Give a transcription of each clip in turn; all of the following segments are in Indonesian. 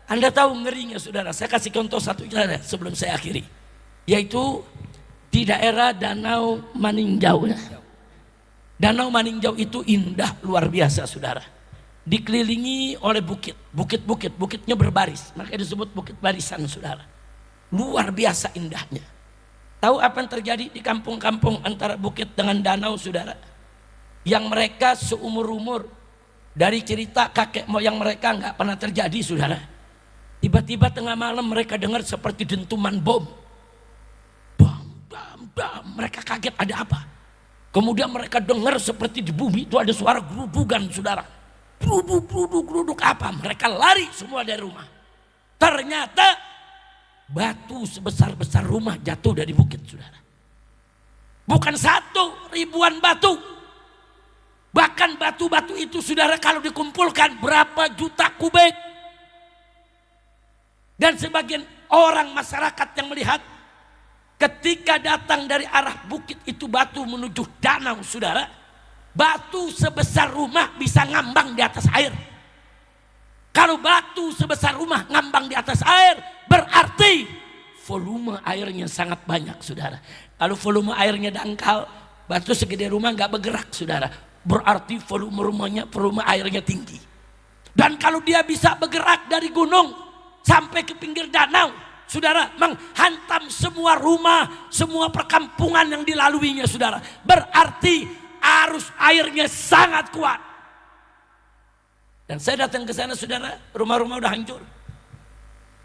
Anda tahu ngerinya saudara, saya kasih contoh satu saja sebelum saya akhiri. Yaitu di daerah Danau Maninjau. Danau Maninjau itu indah luar biasa saudara. Dikelilingi oleh bukit-bukit, bukitnya berbaris, makanya disebut bukit barisan saudara. Luar biasa indahnya. Tahu apa yang terjadi di kampung-kampung antara bukit dengan danau saudara? Yang mereka seumur-umur dari cerita kakek moyang mereka nggak pernah terjadi saudara. Tiba-tiba tengah malam mereka dengar seperti dentuman bom. Bam, bam, bam. Mereka kaget ada apa? Kemudian mereka dengar seperti di bumi itu ada suara gerudukan saudara. Geruduk apa? Mereka lari semua dari rumah. Ternyata batu sebesar-besar rumah jatuh dari bukit saudara. Bukan satu, ribuan batu. Bahkan batu-batu itu saudara kalau dikumpulkan berapa juta kubik. Dan sebagian orang masyarakat yang melihat ketika datang dari arah bukit itu batu menuju danau saudara. Batu sebesar rumah bisa ngambang di atas air. Kalau batu sebesar rumah ngambang di atas air berarti volume airnya sangat banyak saudara. Kalau volume airnya dangkal, batu segede rumah nggak bergerak saudara. Berarti volume airnya tinggi. Dan kalau dia bisa bergerak dari gunung sampai ke pinggir danau, saudara, menghantam semua rumah, semua perkampungan yang dilaluinya saudara. Berarti arus airnya sangat kuat. Dan saya datang ke sana saudara, rumah-rumah udah hancur.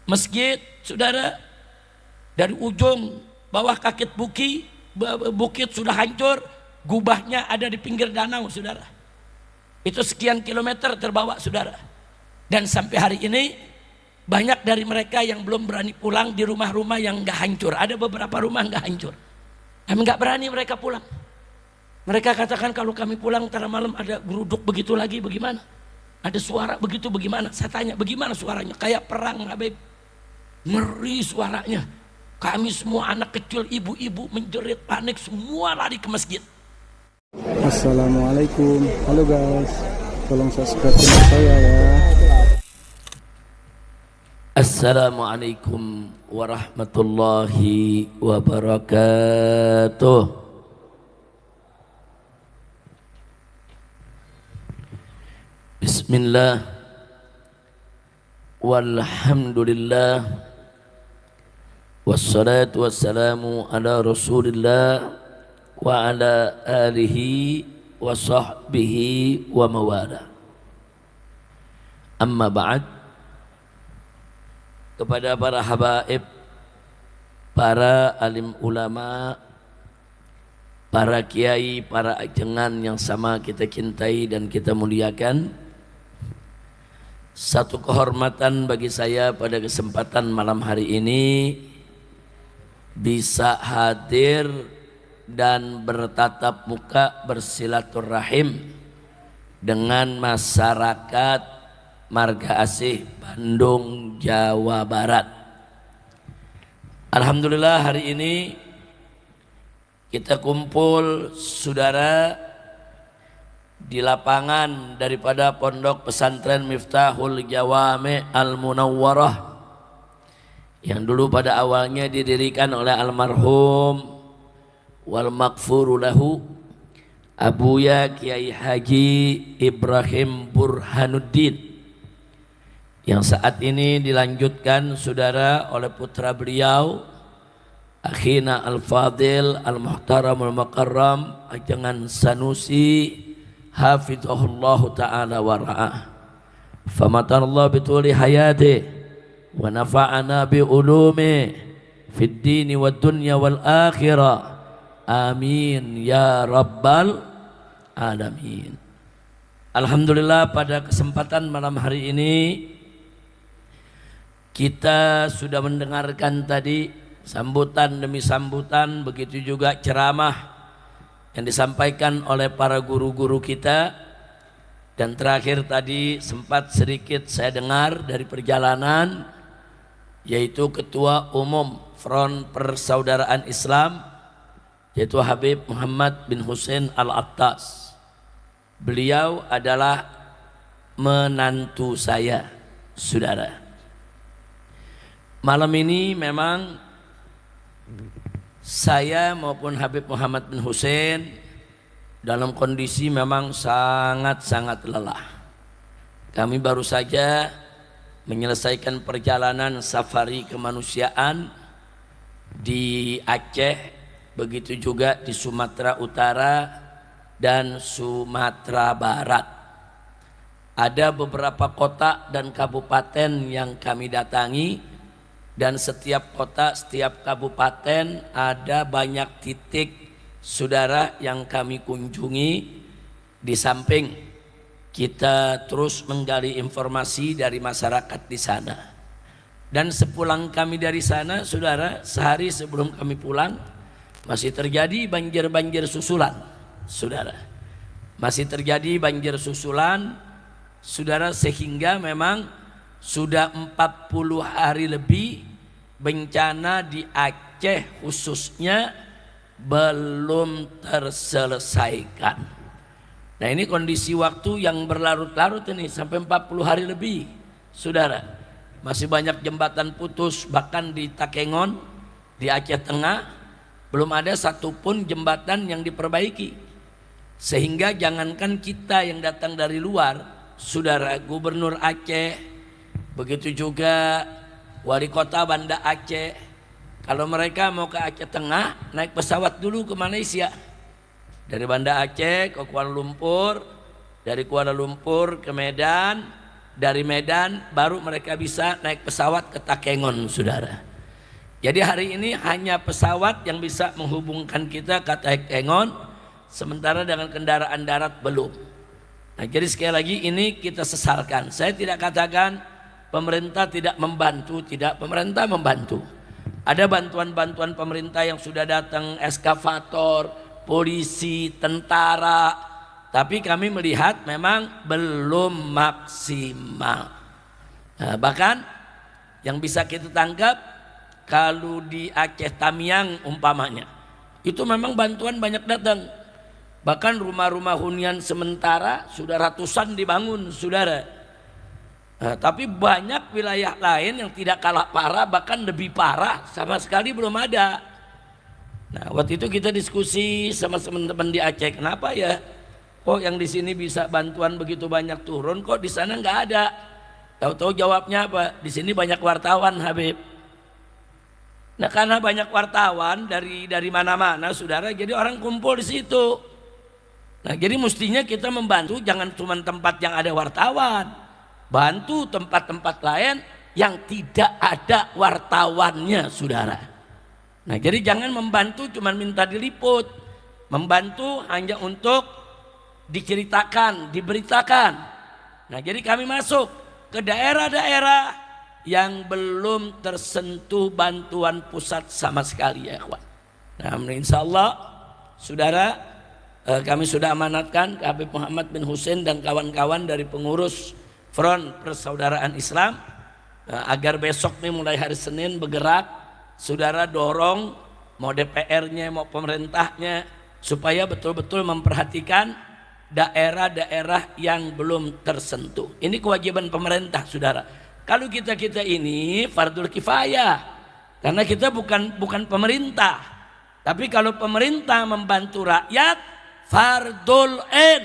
Masjid saudara, dari ujung bawah kaki bukit sudah hancur. Gubahnya ada di pinggir danau saudara. Itu sekian kilometer terbawa saudara. Dan sampai hari ini banyak dari mereka yang belum berani pulang di rumah-rumah yang gak hancur. Ada beberapa rumah gak hancur. Kami gak berani mereka pulang. Mereka katakan kalau kami pulang ntar malam ada geruduk begitu lagi bagaimana? Ada suara begitu bagaimana? Saya tanya bagaimana suaranya? Kayak perang Habib. Ngeri suaranya. Kami semua anak kecil, ibu-ibu menjerit panik, semua lari ke masjid. Assalamualaikum. Halo guys, tolong subscribe channel saya ya. Assalamualaikum warahmatullahi wabarakatuh. Bismillah walhamdulillah wassalatu wassalamu ala rasulillah wa ala alihi wa sahbihi wa mawala. Amma ba'd. Kepada para habaib, para alim ulama, para kiai, para ajengan yang sama kita cintai dan kita muliakan, satu kehormatan bagi saya pada kesempatan malam hari ini bisa hadir dan bertatap muka bersilaturahim dengan masyarakat Marga Asih Bandung, Jawa Barat. Alhamdulillah hari ini kita kumpul saudara di lapangan daripada Pondok Pesantren Miftahul Jawami Al-Munawwarah yang dulu pada awalnya didirikan oleh almarhum wal maghfuru lahu Abuya Kiai Haji Ibrahim Burhanuddin, yang saat ini dilanjutkan saudara oleh putra beliau akhina al-fadil al-muhtaram al-makarram Ajangan Sanusi hafizahullahu ta'ala wa ra'ah. Famatanallahu bituli hayati wa nafa'ana bi ulumi fid dini wad dunya wal akhirah. Amin ya rabbal alamin. Alhamdulillah pada kesempatan malam hari ini kita sudah mendengarkan tadi sambutan demi sambutan, begitu juga ceramah yang disampaikan oleh para guru-guru kita. Dan terakhir tadi sempat sedikit saya dengar dari perjalanan, yaitu Ketua Umum Front Persaudaraan Islam, yaitu Habib Muhammad bin Hussein Al-Attas. Beliau adalah menantu saya, saudara. Malam ini memang saya maupun Habib Muhammad bin Hussein dalam kondisi memang sangat-sangat lelah. Kami baru saja menyelesaikan perjalanan safari kemanusiaan di Aceh, begitu juga di Sumatera Utara dan Sumatera Barat. Ada beberapa kota dan kabupaten yang kami datangi, dan setiap kota, setiap kabupaten ada banyak titik saudara yang kami kunjungi. Di samping kita terus menggali informasi dari masyarakat di sana. Dan sepulang kami dari sana, saudara, sehari sebelum kami pulang masih terjadi banjir-banjir susulan, saudara. Masih terjadi banjir susulan, saudara, sehingga memang sudah 40 hari lebih bencana di Aceh khususnya belum terselesaikan. Nah, ini kondisi waktu yang berlarut-larut ini sampai 40 hari lebih, saudara. Masih banyak jembatan putus, bahkan di Takengon, di Aceh Tengah belum ada satupun jembatan yang diperbaiki. Sehingga jangankan kita yang datang dari luar, saudara, Gubernur Aceh, begitu juga Wali Kota Banda Aceh, kalau mereka mau ke Aceh Tengah naik pesawat dulu ke Malaysia. Dari Banda Aceh ke Kuala Lumpur, dari Kuala Lumpur ke Medan, dari Medan baru mereka bisa naik pesawat ke Takengon, saudara. Jadi hari ini hanya pesawat yang bisa menghubungkan kita ke Takengon, sementara dengan kendaraan darat belum. Nah, jadi sekali lagi ini kita sesalkan. Saya tidak katakan pemerintah tidak membantu, tidak, pemerintah membantu. Ada bantuan-bantuan pemerintah yang sudah datang, eskavator, polisi, tentara, tapi kami melihat memang belum maksimal. Nah, bahkan yang bisa kita tangkap kalau di Aceh Tamiang umpamanya, itu memang bantuan banyak datang. Bahkan rumah-rumah hunian sementara sudah ratusan dibangun, saudara. Nah, tapi banyak wilayah lain yang tidak kalah parah, bahkan lebih parah, sama sekali belum ada. Nah, waktu itu kita diskusi sama teman-teman di Aceh, kenapa ya kok yang di sini bisa bantuan begitu banyak turun, kok di sana nggak ada? Tahu-tahu jawabnya apa? Di sini banyak wartawan, Habib. Nah, karena banyak wartawan dari mana-mana, saudara, jadi orang kumpul di situ. Nah, jadi mestinya kita membantu jangan cuma tempat yang ada wartawan. Bantu tempat-tempat lain yang tidak ada wartawannya, saudara. Nah, jadi jangan membantu cuma minta diliput. Membantu hanya untuk diceritakan, diberitakan. Nah, jadi kami masuk ke daerah-daerah yang belum tersentuh bantuan pusat sama sekali, ya kawan. Nah, insya Allah, saudara, kami sudah amanatkan ke Habib Muhammad bin Hussein dan kawan-kawan dari pengurus Front Persaudaraan Islam agar besok nih mulai hari Senin bergerak, saudara, dorong mau DPR-nya mau pemerintahnya supaya betul-betul memperhatikan daerah-daerah yang belum tersentuh. Ini kewajiban pemerintah, saudara. Kalau kita ini fardul kifayah, karena kita bukan pemerintah. Tapi kalau pemerintah membantu rakyat, fardul ain.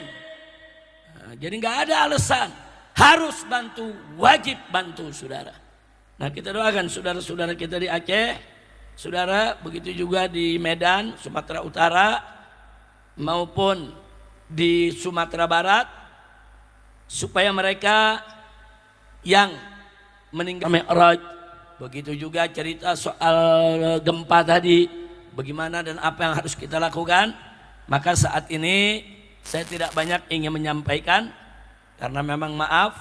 Nah, jadi nggak ada alasan. Harus bantu, wajib bantu, saudara. Nah, kita doakan saudara-saudara kita di Aceh, saudara, begitu juga di Medan, Sumatera Utara, maupun di Sumatera Barat, supaya mereka yang meninggal Mi'raj, begitu juga cerita soal gempa tadi, bagaimana dan apa yang harus kita lakukan. Maka saat ini saya tidak banyak ingin menyampaikan, karena memang maaf,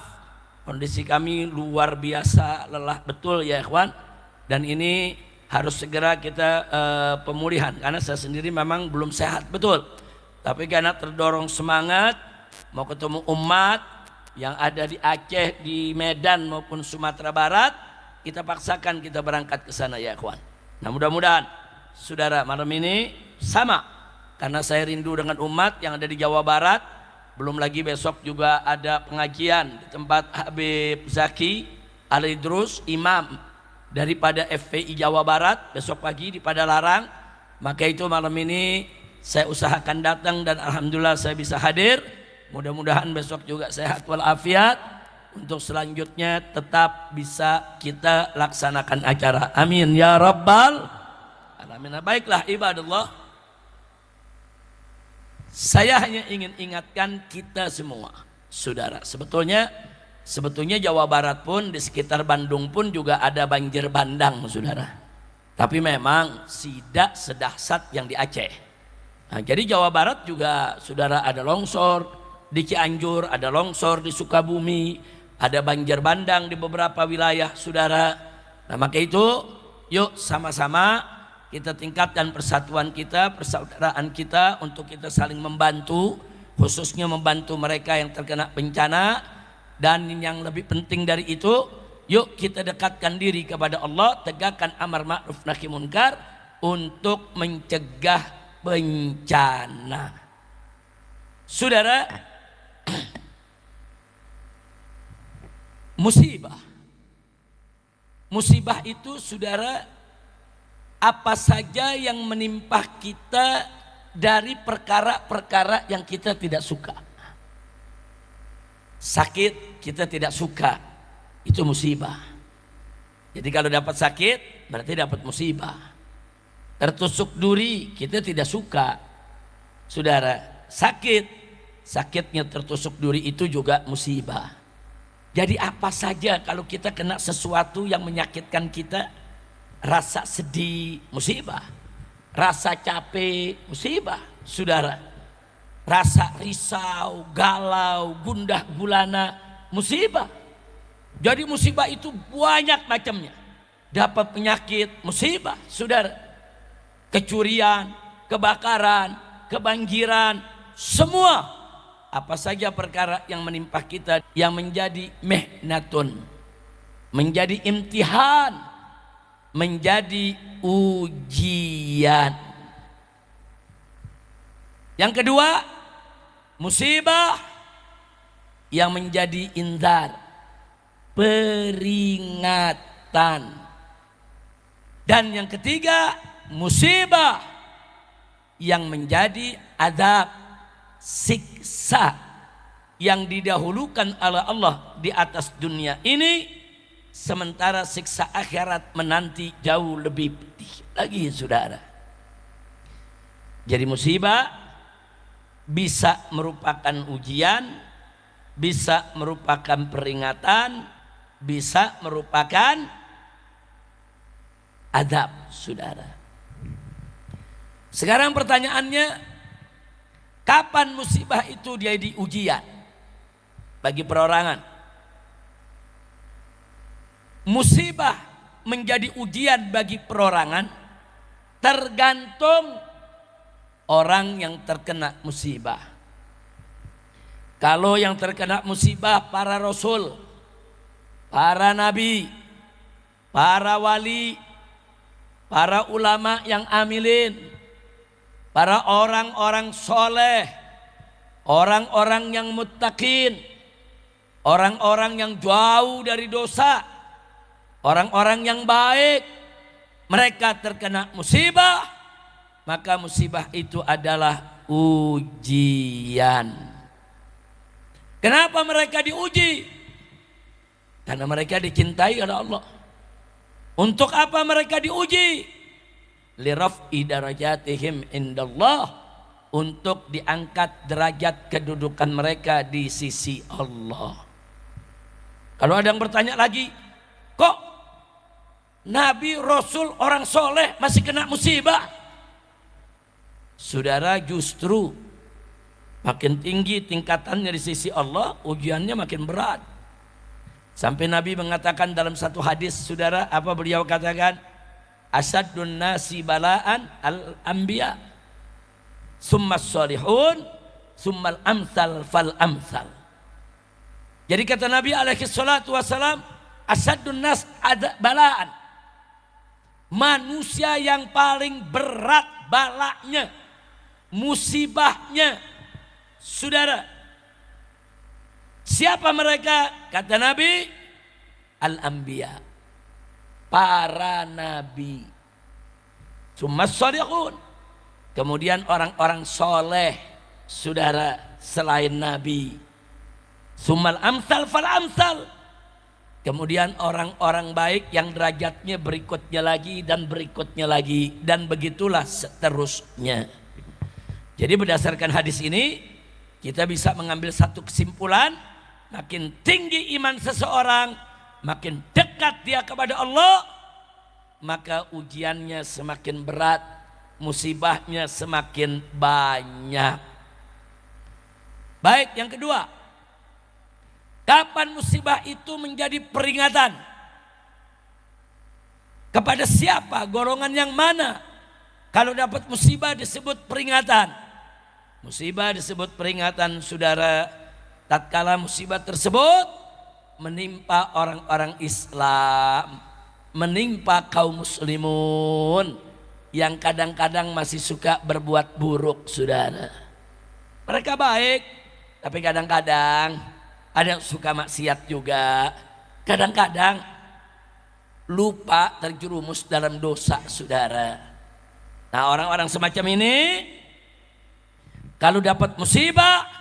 kondisi kami luar biasa lelah betul, ya ikhwan. Dan ini harus segera kita pemulihan, karena saya sendiri memang belum sehat betul. Tapi karena terdorong semangat mau ketemu umat yang ada di Aceh, di Medan maupun Sumatera Barat, kita paksakan kita berangkat ke sana, ya ikhwan. Nah, mudah-mudahan saudara malam ini sama, karena saya rindu dengan umat yang ada di Jawa Barat. Belum lagi besok juga ada pengajian di tempat Habib Zaki Al-Idrus, imam daripada FPI Jawa Barat besok pagi di Padalarang. Maka itu malam ini saya usahakan datang dan alhamdulillah saya bisa hadir. Mudah-mudahan besok juga sehat walafiat untuk selanjutnya tetap bisa kita laksanakan acara. Amin ya rabbal alamin. Baiklah ibadallah, saya hanya ingin ingatkan kita semua, saudara, sebetulnya Jawa Barat pun di sekitar Bandung pun juga ada banjir bandang, saudara. Tapi memang tidak sedahsyat yang di Aceh. Nah, jadi Jawa Barat juga, saudara, ada longsor di Cianjur, ada longsor di Sukabumi, ada banjir bandang di beberapa wilayah, saudara. Nah, maka itu yuk sama-sama kita tingkatkan persatuan kita, persaudaraan kita untuk kita saling membantu, khususnya membantu mereka yang terkena bencana. Dan yang lebih penting dari itu, yuk kita dekatkan diri kepada Allah, tegakkan amar ma'ruf nahi munkar untuk mencegah bencana. Saudara, musibah itu, saudara, apa saja yang menimpa kita dari perkara-perkara yang kita tidak suka. Sakit kita tidak suka, itu musibah. Jadi kalau dapat sakit berarti dapat musibah. Tertusuk duri kita tidak suka, saudara. Sakitnya tertusuk duri itu juga musibah. Jadi apa saja kalau kita kena sesuatu yang menyakitkan kita, rasa sedih musibah, rasa capek musibah, saudara. Rasa risau, galau, gundah gulana musibah. Jadi musibah itu banyak macamnya. Dapat penyakit musibah, saudara. Kecurian, kebakaran, kebanjiran, semua apa saja perkara yang menimpa kita yang menjadi mihnatun, menjadi imtihan, menjadi ujian. Yang kedua, musibah yang menjadi indar, peringatan. Dan yang ketiga, musibah yang menjadi adab, siksa yang didahulukan oleh Allah di atas dunia ini, sementara siksa akhirat menanti jauh lebih pedih lagi, saudara. Jadi musibah bisa merupakan ujian, bisa merupakan peringatan, bisa merupakan adab, saudara. Sekarang pertanyaannya, kapan musibah itu jadi ujian bagi perorangan? Musibah menjadi ujian bagi perorangan tergantung orang yang terkena musibah. Kalau yang terkena musibah para rasul, para nabi, para wali, para ulama yang amilin, para orang-orang soleh, orang-orang yang muttaqin, orang-orang yang jauh dari dosa, orang-orang yang baik, mereka terkena musibah, maka musibah itu adalah ujian. Kenapa mereka diuji? Karena mereka dicintai oleh Allah. Untuk apa mereka diuji? Liraf'i darajatihim indallah, untuk diangkat derajat kedudukan mereka di sisi Allah. Kalau ada yang bertanya lagi, kok Nabi, Rasul, orang soleh masih kena musibah? Saudara, justru makin tinggi tingkatannya di sisi Allah, ujiannya makin berat. Sampai Nabi mengatakan dalam satu hadis, saudara, apa beliau katakan? Asaddun nasi balaan al-anbiya, summas salihun, summal amsal fal amsal. Jadi kata Nabi alaihi salatu wassalam, asaddun nas balaan, manusia yang paling berat balaknya, musibahnya, saudara. Siapa mereka? Kata Nabi, al-anbiya, para nabi. Summas shalihun. Kemudian orang-orang soleh, saudara, selain nabi. Summal amsal fal amsal. Kemudian orang-orang baik yang derajatnya berikutnya lagi dan berikutnya lagi. Dan begitulah seterusnya. Jadi berdasarkan hadis ini kita bisa mengambil satu kesimpulan. Makin tinggi iman seseorang, makin dekat dia kepada Allah, maka ujiannya semakin berat, musibahnya semakin banyak. Baik, yang kedua, kapan musibah itu menjadi peringatan? Kepada siapa? Golongan yang mana? Kalau dapat musibah disebut peringatan. Musibah disebut peringatan, saudara, tatkala musibah tersebut menimpa orang-orang Islam, menimpa kaum muslimun yang kadang-kadang masih suka berbuat buruk, saudara. Mereka baik, tapi kadang-kadang ada yang suka maksiat juga. Kadang-kadang lupa terjerumus dalam dosa, saudara. Nah, orang-orang semacam ini kalau dapat musibah,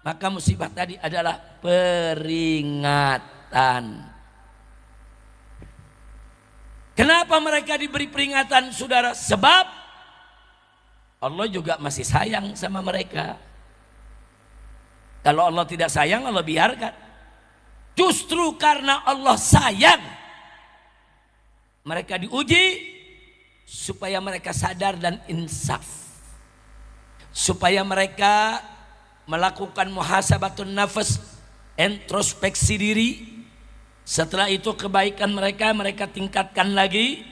maka musibah tadi adalah peringatan. Kenapa mereka diberi peringatan, saudara? Sebab Allah juga masih sayang sama mereka. Kalau Allah tidak sayang, Allah biarkan. Justru karena Allah sayang, mereka diuji supaya mereka sadar dan insaf, supaya mereka melakukan muhasabatun nafas, introspeksi diri. Setelah itu kebaikan mereka tingkatkan lagi,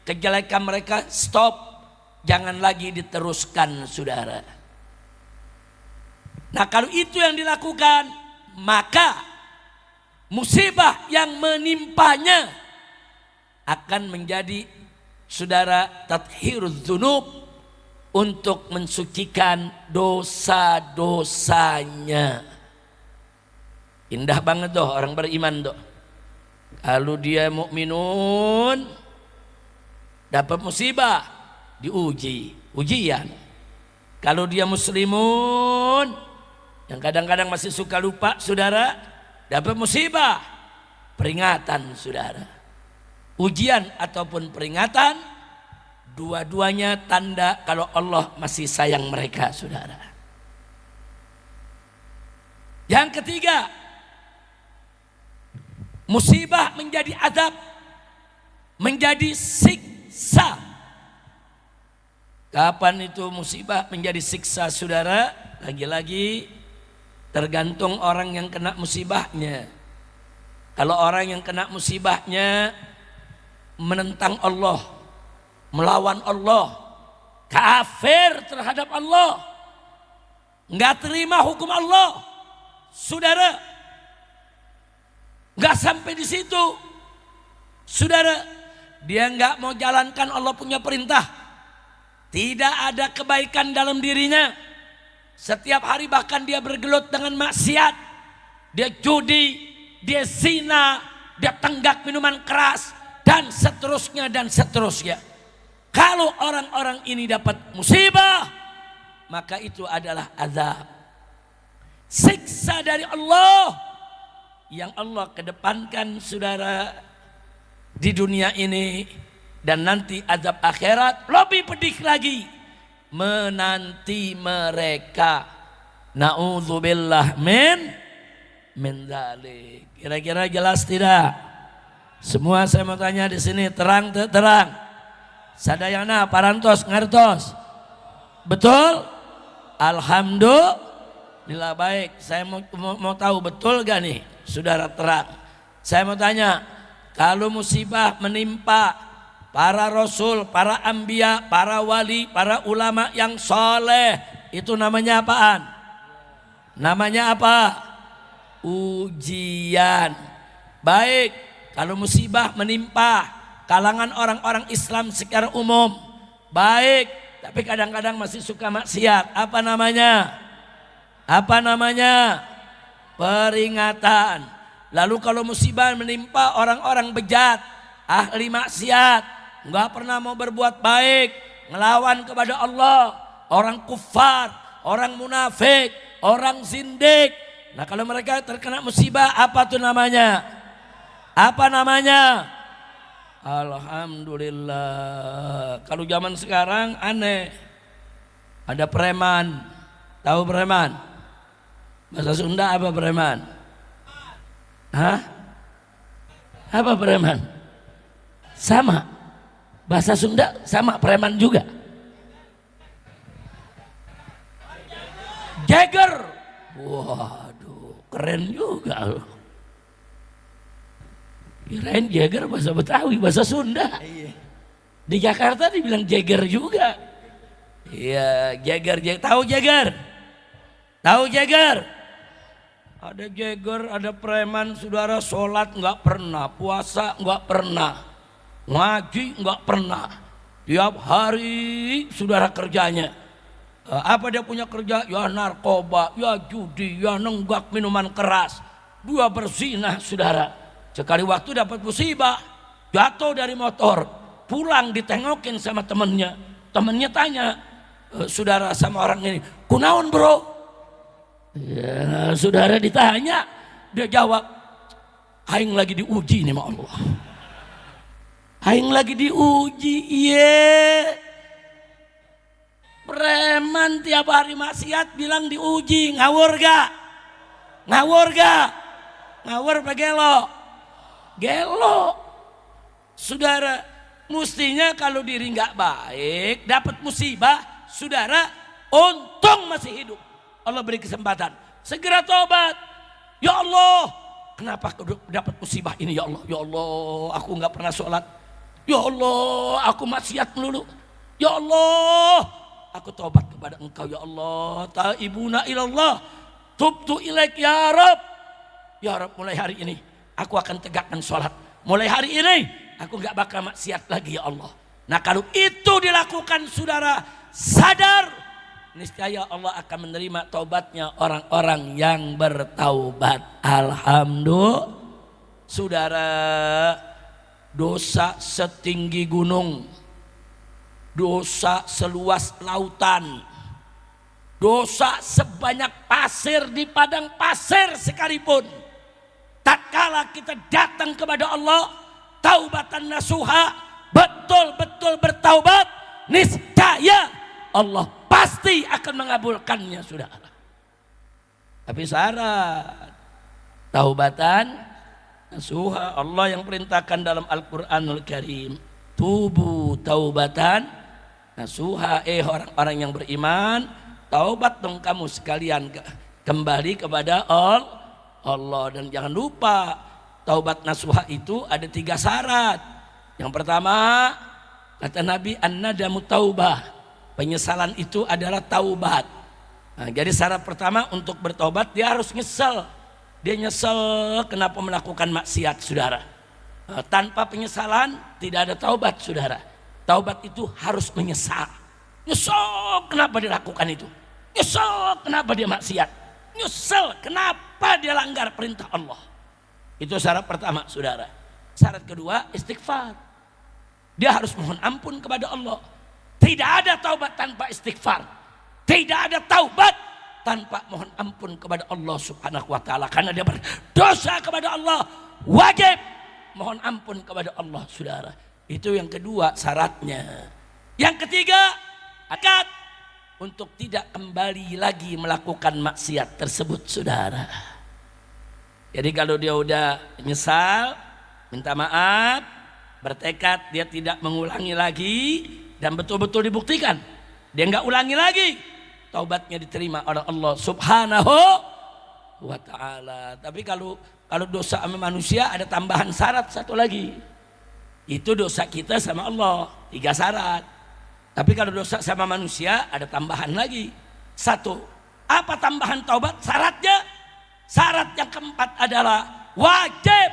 kejelekan mereka stop, jangan lagi diteruskan, saudara. Nah, kalau itu yang dilakukan, maka musibah yang menimpanya akan menjadi, saudara, tathhiruz dzunub, untuk mensucikan dosa-dosanya. Indah banget doh orang beriman doh. Kalau dia mukminun dapat musibah, ujian. Kalau dia muslimun yang kadang-kadang masih suka lupa, saudara, dapat musibah, peringatan, saudara. Ujian ataupun peringatan, dua-duanya tanda kalau Allah masih sayang mereka, saudara. Yang ketiga, musibah menjadi azab, menjadi siksa. Kapan itu musibah menjadi siksa, saudara? Lagi-lagi tergantung orang yang kena musibahnya. Kalau orang yang kena musibahnya menentang Allah, melawan Allah, kafir terhadap Allah, nggak terima hukum Allah, saudara, nggak sampai di situ, saudara, dia nggak mau jalankan Allah punya perintah, tidak ada kebaikan dalam dirinya, setiap hari bahkan dia bergelut dengan maksiat, dia judi, dia zina, dia tenggak minuman keras, dan seterusnya dan seterusnya. Kalau orang-orang ini dapat musibah, maka itu adalah azab, siksa dari Allah yang Allah kedepankan, saudara, di dunia ini, dan nanti azab akhirat lebih pedih lagi menanti mereka. Na'udzubillah min dzalik. Kira-kira jelas tidak? Semua saya mau tanya di sini, terang terang. Sadayana parantos ngertos. Betul? Alhamdulillah, baik. Saya mau tahu betul gak nih, saudara, terang. Saya mau tanya, kalau musibah menimpa para rasul, para anbiya, para wali, para ulama yang soleh, itu namanya apaan? Namanya apa? Ujian. Baik, kalau musibah menimpa kalangan orang-orang Islam secara umum, baik, tapi kadang-kadang masih suka maksiat, apa namanya? Apa namanya? Peringatan. Lalu kalau musibah menimpa orang-orang bejat, ahli maksiat, nggak pernah mau berbuat baik, ngelawan kepada Allah, orang kufar, orang munafik, orang zindik. Nah kalau mereka terkena musibah, apa tuh namanya? Apa namanya? Alhamdulillah. Kalau zaman sekarang aneh. Ada preman. Tahu preman? Bahasa Sunda apa preman? Hah? Apa preman? Sama. Bahasa Sunda sama preman juga. Jagger. Waduh, keren juga loh. Kirain Jagger bahasa Betawi, bahasa Sunda. Di Jakarta dibilang Jagger juga. Iya, Jagger. Tahu Jagger? Tahu Jagger? Ada Jagger, ada preman, saudara, sholat nggak pernah, puasa nggak pernah, ngaji nggak pernah. Tiap hari saudara kerjanya. Apa dia punya kerja? Ya narkoba, ya judi, ya nenggak minuman keras. Dua berzinah saudara. Sekali waktu dapat musibah, jatuh dari motor, pulang ditengokin sama temennya. Temennya tanya, saudara sama orang ini, kunaon bro? Ya, saudara ditanya, dia jawab, aing lagi diuji nih sama Allah. Aing lagi diuji, iya. Preman tiap hari maksiat bilang diuji, ngawur gak? Ngawur gak? Ngawur apa gelo? Gelo. Saudara, mestinya kalau diri nggak baik, dapat musibah, saudara, untung masih hidup. Allah beri kesempatan, segera tobat. Ya Allah, kenapa aku dapat musibah ini ya Allah? Ya Allah, aku nggak pernah sholat. Ya Allah, aku maksiat melulu. Ya Allah, aku tobat kepada Engkau ya Allah. Taibuna ilallah, tubtu ilaik ya Rabb. Ya Rabb, mulai hari ini aku akan tegakkan sholat. Mulai hari ini aku gak bakal maksiat lagi ya Allah. Nah kalau itu dilakukan saudara, sadar, niscaya Allah akan menerima taubatnya orang-orang yang bertaubat. Alhamdulillah. Saudara, dosa setinggi gunung, dosa seluas lautan, dosa sebanyak pasir di padang pasir sekalipun, tatkala kita datang kepada Allah taubatan nasuha, betul-betul bertaubat, niscaya Allah pasti akan mengabulkannya saudara. Tapi syarat taubatan nasuha, Allah yang perintahkan dalam Al-Quranul Karim, tubu taubatan nasuha. Orang-orang yang beriman, taubat dong kamu sekalian, kembali kepada Allah. Dan jangan lupa taubat nasuha itu ada 3 syarat. Yang pertama kata Nabi, an-nadamu taubah, penyesalan itu adalah taubat. Nah, jadi syarat pertama untuk bertobat, dia harus nyesel. Dia nyesel kenapa melakukan maksiat saudara. Tanpa penyesalan tidak ada taubat saudara. Taubat itu harus menyesal. Nyesel kenapa dia lakukan itu, nyesel kenapa dia maksiat, nyesel kenapa dia langgar perintah Allah. Itu syarat pertama saudara. Syarat kedua istighfar. Dia harus mohon ampun kepada Allah. Tidak ada taubat tanpa istighfar. Tidak ada taubat tanpa mohon ampun kepada Allah Subhanahu wa taala, karena dia berdosa kepada Allah. Wajib mohon ampun kepada Allah saudara. Itu yang kedua syaratnya. Yang ketiga, akad untuk tidak kembali lagi melakukan maksiat tersebut saudara. Jadi kalau dia udah nyesal, minta maaf, bertekad dia tidak mengulangi lagi, dan betul-betul dibuktikan dia nggak ulangi lagi, taubatnya diterima oleh Allah Subhanahu wa ta'ala. Tapi kalau dosa sama manusia ada tambahan syarat satu lagi, itu dosa kita sama Allah 3 syarat. Tapi kalau dosa sama manusia ada tambahan lagi 1. Apa tambahan taubat syaratnya? Syarat yang keempat adalah wajib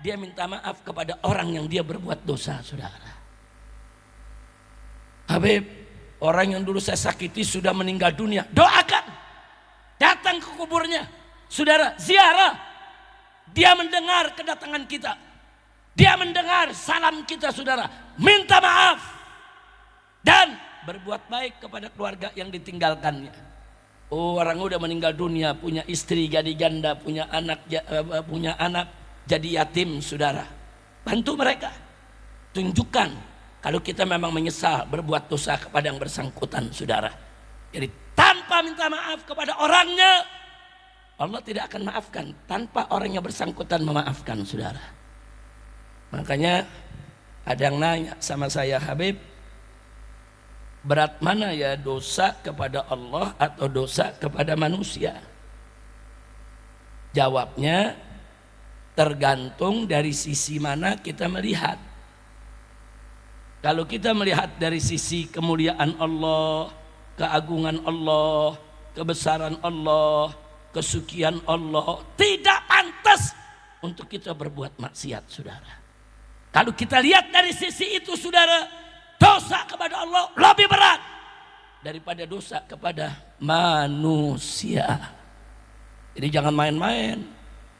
dia minta maaf kepada orang yang dia berbuat dosa saudara. Habib, orang yang dulu saya sakiti sudah meninggal dunia, doakan, datang ke kuburnya saudara, ziarah. Dia mendengar kedatangan kita, Dia mendengar salam kita saudara. Minta maaf. Dan berbuat baik kepada keluarga yang ditinggalkannya. Oh, orang udah meninggal dunia, punya istri jadi janda, punya anak jadi yatim saudara. Bantu mereka. Tunjukkan kalau kita memang menyesal berbuat dosa kepada yang bersangkutan saudara. Jadi tanpa minta maaf kepada orangnya, Allah tidak akan maafkan tanpa orang yang bersangkutan memaafkan saudara. Makanya ada yang nanya sama saya, Habib, berat mana ya dosa kepada Allah atau dosa kepada manusia? Jawabnya tergantung dari sisi mana kita melihat. Kalau kita melihat dari sisi kemuliaan Allah, keagungan Allah, kebesaran Allah, kesucian Allah, tidak pantas untuk kita berbuat maksiat saudara. Kalau kita lihat dari sisi itu saudara, dosa kepada Allah lebih berat daripada dosa kepada manusia. Jadi jangan main-main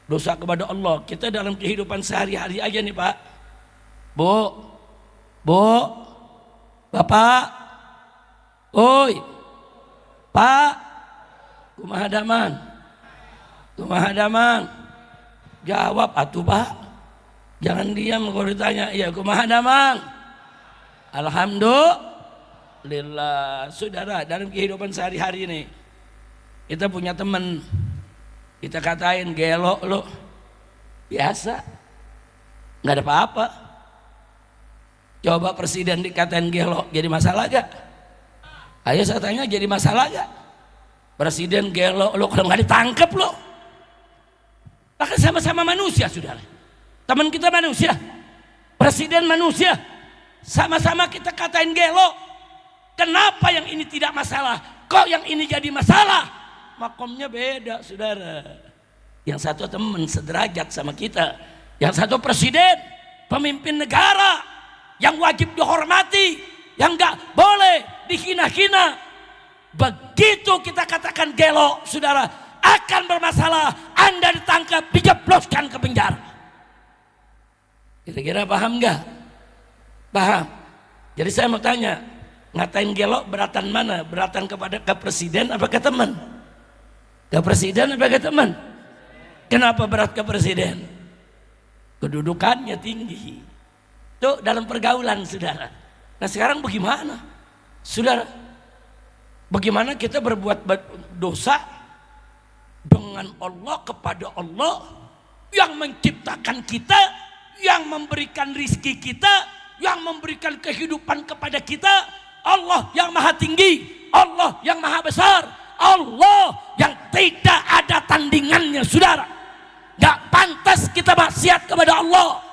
dosa kepada Allah. Kita dalam kehidupan sehari-hari aja nih Pak, Bu, Bapak, oi, Pak, kumaha damang, jawab atuh Pak, jangan diam kalau ditanya. Ya kumaha damang, alhamdulillah. Saudara, dalam kehidupan sehari-hari ini kita punya teman, kita katain gelo lo, biasa, nggak ada apa-apa. Coba presiden dikatain gelo, jadi masalah gak? Ayo saya tanya, jadi masalah gak? Presiden gelo lo, kalau nggak ditangkap lo. Bahkan sama-sama manusia saudara. Teman kita manusia, presiden manusia, sama-sama kita katain gelo. Kenapa yang ini tidak masalah, kok yang ini jadi masalah? Makomnya beda saudara. Yang satu teman sederajat sama kita, yang satu presiden, pemimpin negara yang wajib dihormati, yang gak boleh dihina-hina. Begitu kita katakan gelo saudara, akan bermasalah. Anda ditangkap, dijebloskan ke penjara. Kira-kira paham gak? Paham. Jadi saya mau tanya, ngatain gelo beratan mana? Beratan kepada ke presiden apa ke teman? Ke presiden apa ke teman? Kenapa berat ke presiden? Kedudukannya tinggi. Itu dalam pergaulan saudara. Nah sekarang bagaimana saudara? Bagaimana kita berbuat dosa dengan Allah, kepada Allah yang menciptakan kita, yang memberikan rizki kita, yang memberikan kehidupan kepada kita. Allah yang maha tinggi, Allah yang maha besar, Allah yang tidak ada tandingannya saudara. Gak pantas kita maksiat kepada Allah.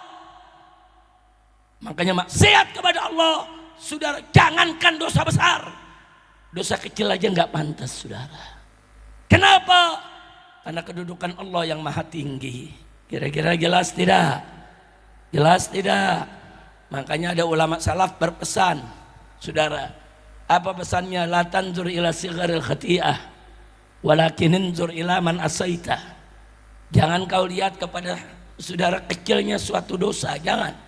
Makanya maksiat kepada Allah saudara, jangankan dosa besar, dosa kecil aja nggak pantas saudara. Kenapa? Karena kedudukan Allah yang maha tinggi. Kira-kira jelas tidak? Jelas tidak? Makanya ada ulama salaf berpesan saudara. Apa pesannya? La tanzur ila sigharil khati'ah walakin inzur ila man asaita. Jangan kau lihat kepada saudara kecilnya suatu dosa, jangan.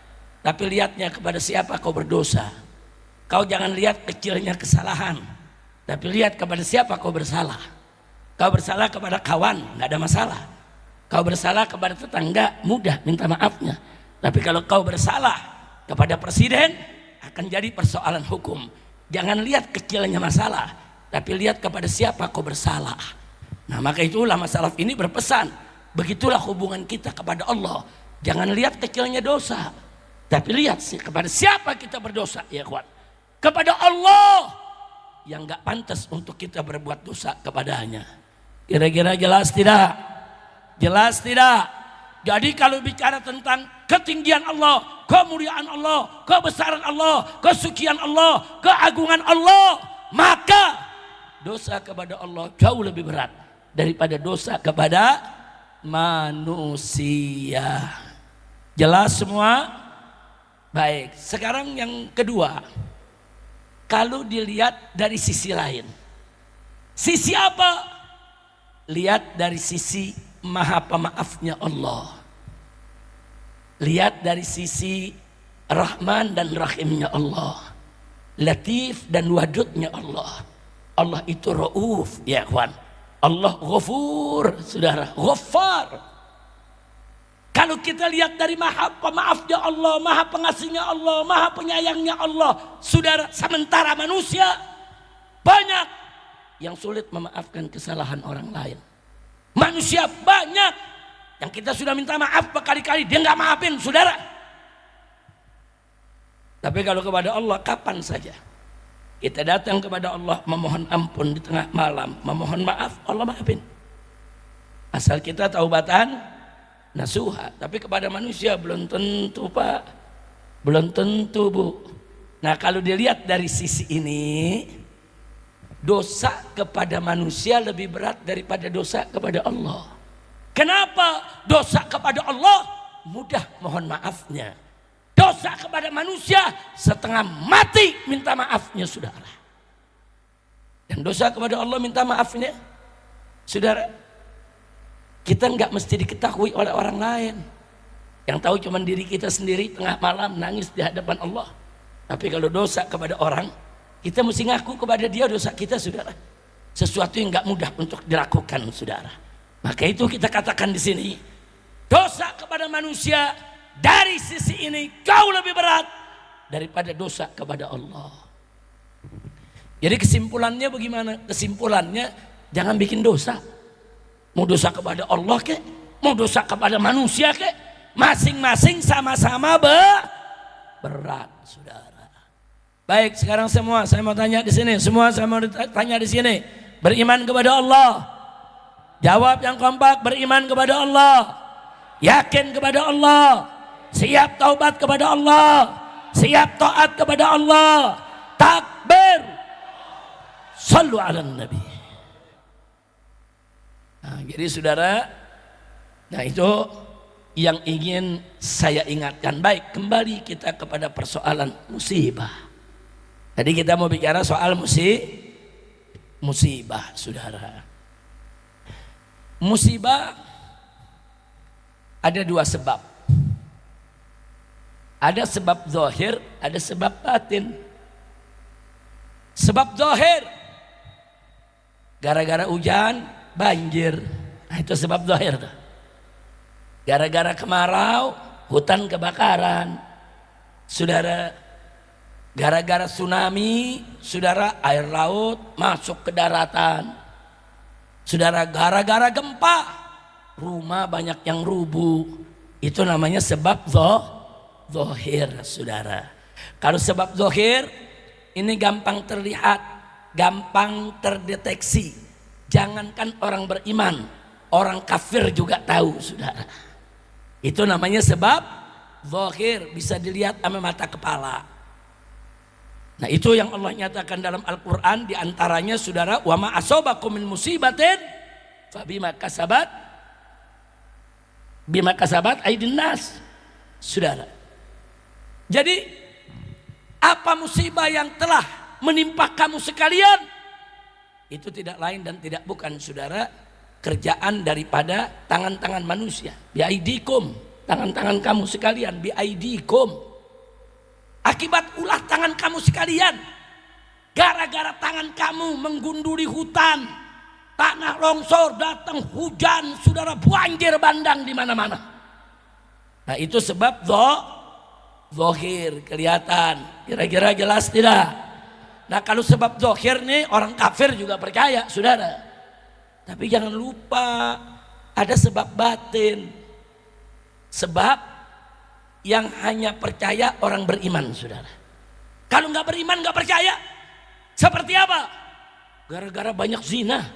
Tapi lihatnya kepada siapa kau berdosa. Kau jangan lihat kecilnya kesalahan, tapi lihat kepada siapa kau bersalah. Kau bersalah kepada kawan, nggak ada masalah. Kau bersalah kepada tetangga, mudah minta maafnya. Tapi kalau kau bersalah kepada presiden, akan jadi persoalan hukum. Jangan lihat kecilnya masalah, tapi lihat kepada siapa kau bersalah. Nah maka itulah masalah ini berpesan. Begitulah hubungan kita kepada Allah. Jangan lihat kecilnya dosa, tapi lihat kepada siapa kita berdosa ya kawan. Kepada Allah yang gak pantas untuk kita berbuat dosa kepadanya. Kira-kira jelas tidak? Jelas tidak? Jadi kalau bicara tentang ketinggian Allah, kemuliaan Allah, kebesaran Allah, kesucian Allah, keagungan Allah, maka dosa kepada Allah jauh lebih berat daripada dosa kepada manusia. Jelas semua? Baik, sekarang yang kedua, kalau dilihat dari sisi lain, sisi apa? Lihat dari sisi maha pemaafnya Allah. Lihat dari sisi Rahman dan Rahimnya Allah, Latif dan Wadudnya Allah. Allah itu Rauf, ya kawan. Allah Ghafur, saudara, Ghaffar. Kalau kita lihat dari maha pemaafnya Allah, maha pengasihnya Allah, maha penyayangnya Allah, saudara, sementara manusia banyak yang sulit memaafkan kesalahan orang lain. Manusia banyak yang kita sudah minta maaf berkali-kali, dia nggak maafin, saudara. Tapi kalau kepada Allah, kapan saja kita datang kepada Allah memohon ampun di tengah malam, memohon maaf, Allah maafin. Asal kita taubatan nasuha. Tapi kepada manusia belum tentu, Pak, belum tentu, Bu. Nah, kalau dilihat dari sisi ini, dosa kepada manusia lebih berat daripada dosa kepada Allah. Kenapa? Dosa kepada Allah mudah mohon maafnya. Dosa kepada manusia setengah mati minta maafnya, saudara. Dan dosa kepada Allah minta maafnya, saudara, kita nggak mesti diketahui oleh orang lain. Yang tahu cuma diri kita sendiri tengah malam nangis di hadapan Allah. Tapi kalau dosa kepada orang, kita mesti ngaku kepada dia dosa kita, saudara. Sesuatu yang nggak mudah untuk dilakukan, saudara. Maka itu kita katakan di sini, dosa kepada manusia dari sisi ini jauh lebih berat daripada dosa kepada Allah. Jadi kesimpulannya bagaimana? Kesimpulannya jangan bikin dosa. Mau dosa kepada Allah kek, mau dosa kepada manusia kek, masing-masing sama-sama berat, saudara. Baik, sekarang semua saya mau tanya di sini, semua saya mau tanya di sini, beriman kepada Allah. Jawab yang kompak, beriman kepada Allah, yakin kepada Allah, siap taubat kepada Allah, siap taat kepada Allah, takbir, sallu ala nabi. Nah, jadi saudara, nah itu yang ingin saya ingatkan. Baik, kembali kita kepada persoalan musibah. Tadi kita mau bicara soal musibah, saudara. Musibah ada dua sebab. Ada sebab zahir, ada sebab batin. Sebab zahir, gara-gara hujan banjir, nah, itu sebab zahir. Gara-gara kemarau hutan kebakaran, saudara. Gara-gara tsunami, saudara, air laut masuk ke daratan. Saudara, gara-gara gempa rumah banyak yang rubuh. Itu namanya sebab zahir, saudara. Kalau sebab zahir ini gampang terlihat, gampang terdeteksi. Jangankan orang beriman, orang kafir juga tahu, saudara. Itu namanya sebab zahir, bisa dilihat sama mata kepala. Nah, itu yang Allah nyatakan dalam Al-Quran, diantaranya, saudara, wa ma asobakum min musibatin fa bima kasabat aydin nas, saudara. Jadi apa musibah yang telah menimpa kamu sekalian, itu tidak lain dan tidak bukan, saudara, kerjaan daripada tangan-tangan manusia. Biaidikum, tangan-tangan kamu sekalian, biaidikum. Akibat ulah tangan kamu sekalian, gara-gara tangan kamu menggunduli hutan, tanah longsor, datang hujan, saudara, banjir bandang di mana-mana. Nah, itu sebab zahir, kelihatan. Kira-kira jelas tidak? Nah, kalau sebab zahir nih orang kafir juga percaya, saudara. Tapi jangan lupa ada sebab batin. Sebab yang hanya percaya orang beriman, saudara. Kalau nggak beriman, nggak percaya, seperti apa? Gara-gara banyak zina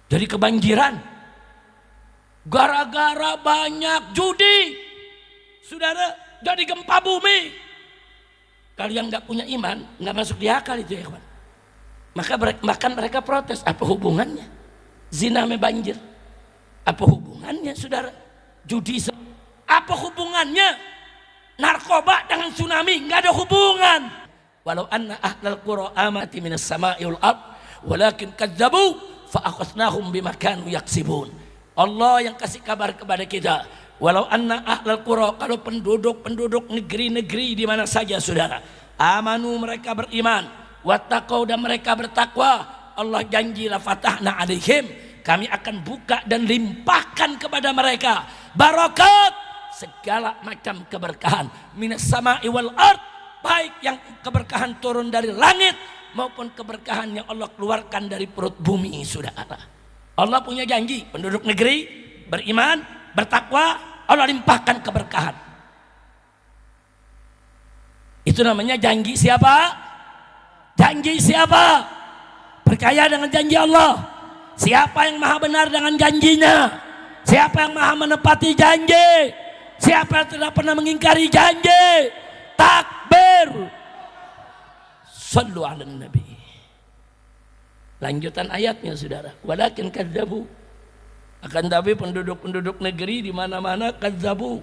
jadi kebanjiran, gara-gara banyak judi, saudara, jadi gempa bumi. Kalau yang nggak punya iman, nggak masuk di akal itu, ya kawan. Maka mereka protes. Apa hubungannya zina sama banjir? Apa hubungannya, saudara, judi? Apa hubungannya narkoba dengan tsunami? Nggak ada hubungan. Walau anna ahlal qura amati minas sama'i wal ard walakin kadzabu fa akhadnahum bima kanu yaksibun. Allah yang kasih kabar kepada kita, Walau anna ahlal qura, kalau penduduk negeri-negeri di mana saja saudara, amanu mereka beriman, wattaqau dan mereka bertakwa, Allah janji la fatahna alaihim, kami akan buka dan limpahkan kepada mereka barakat, segala macam keberkahan, minas sama'i wal ard, baik yang keberkahan turun dari langit maupun keberkahan yang Allah keluarkan dari perut bumi saudara. Allah punya janji, penduduk negeri beriman, bertakwa, Allah limpahkan keberkahan. Itu namanya janji siapa? Janji siapa? Percaya dengan janji Allah. Siapa yang maha benar dengan janjinya? Siapa yang maha menepati janji? Siapa yang tidak pernah mengingkari janji? Takbir. Sallu ala nabi. Lanjutan ayatnya saudara. Walakin kadzabu, akan tapi penduduk-penduduk negeri di mana-mana kadzabu,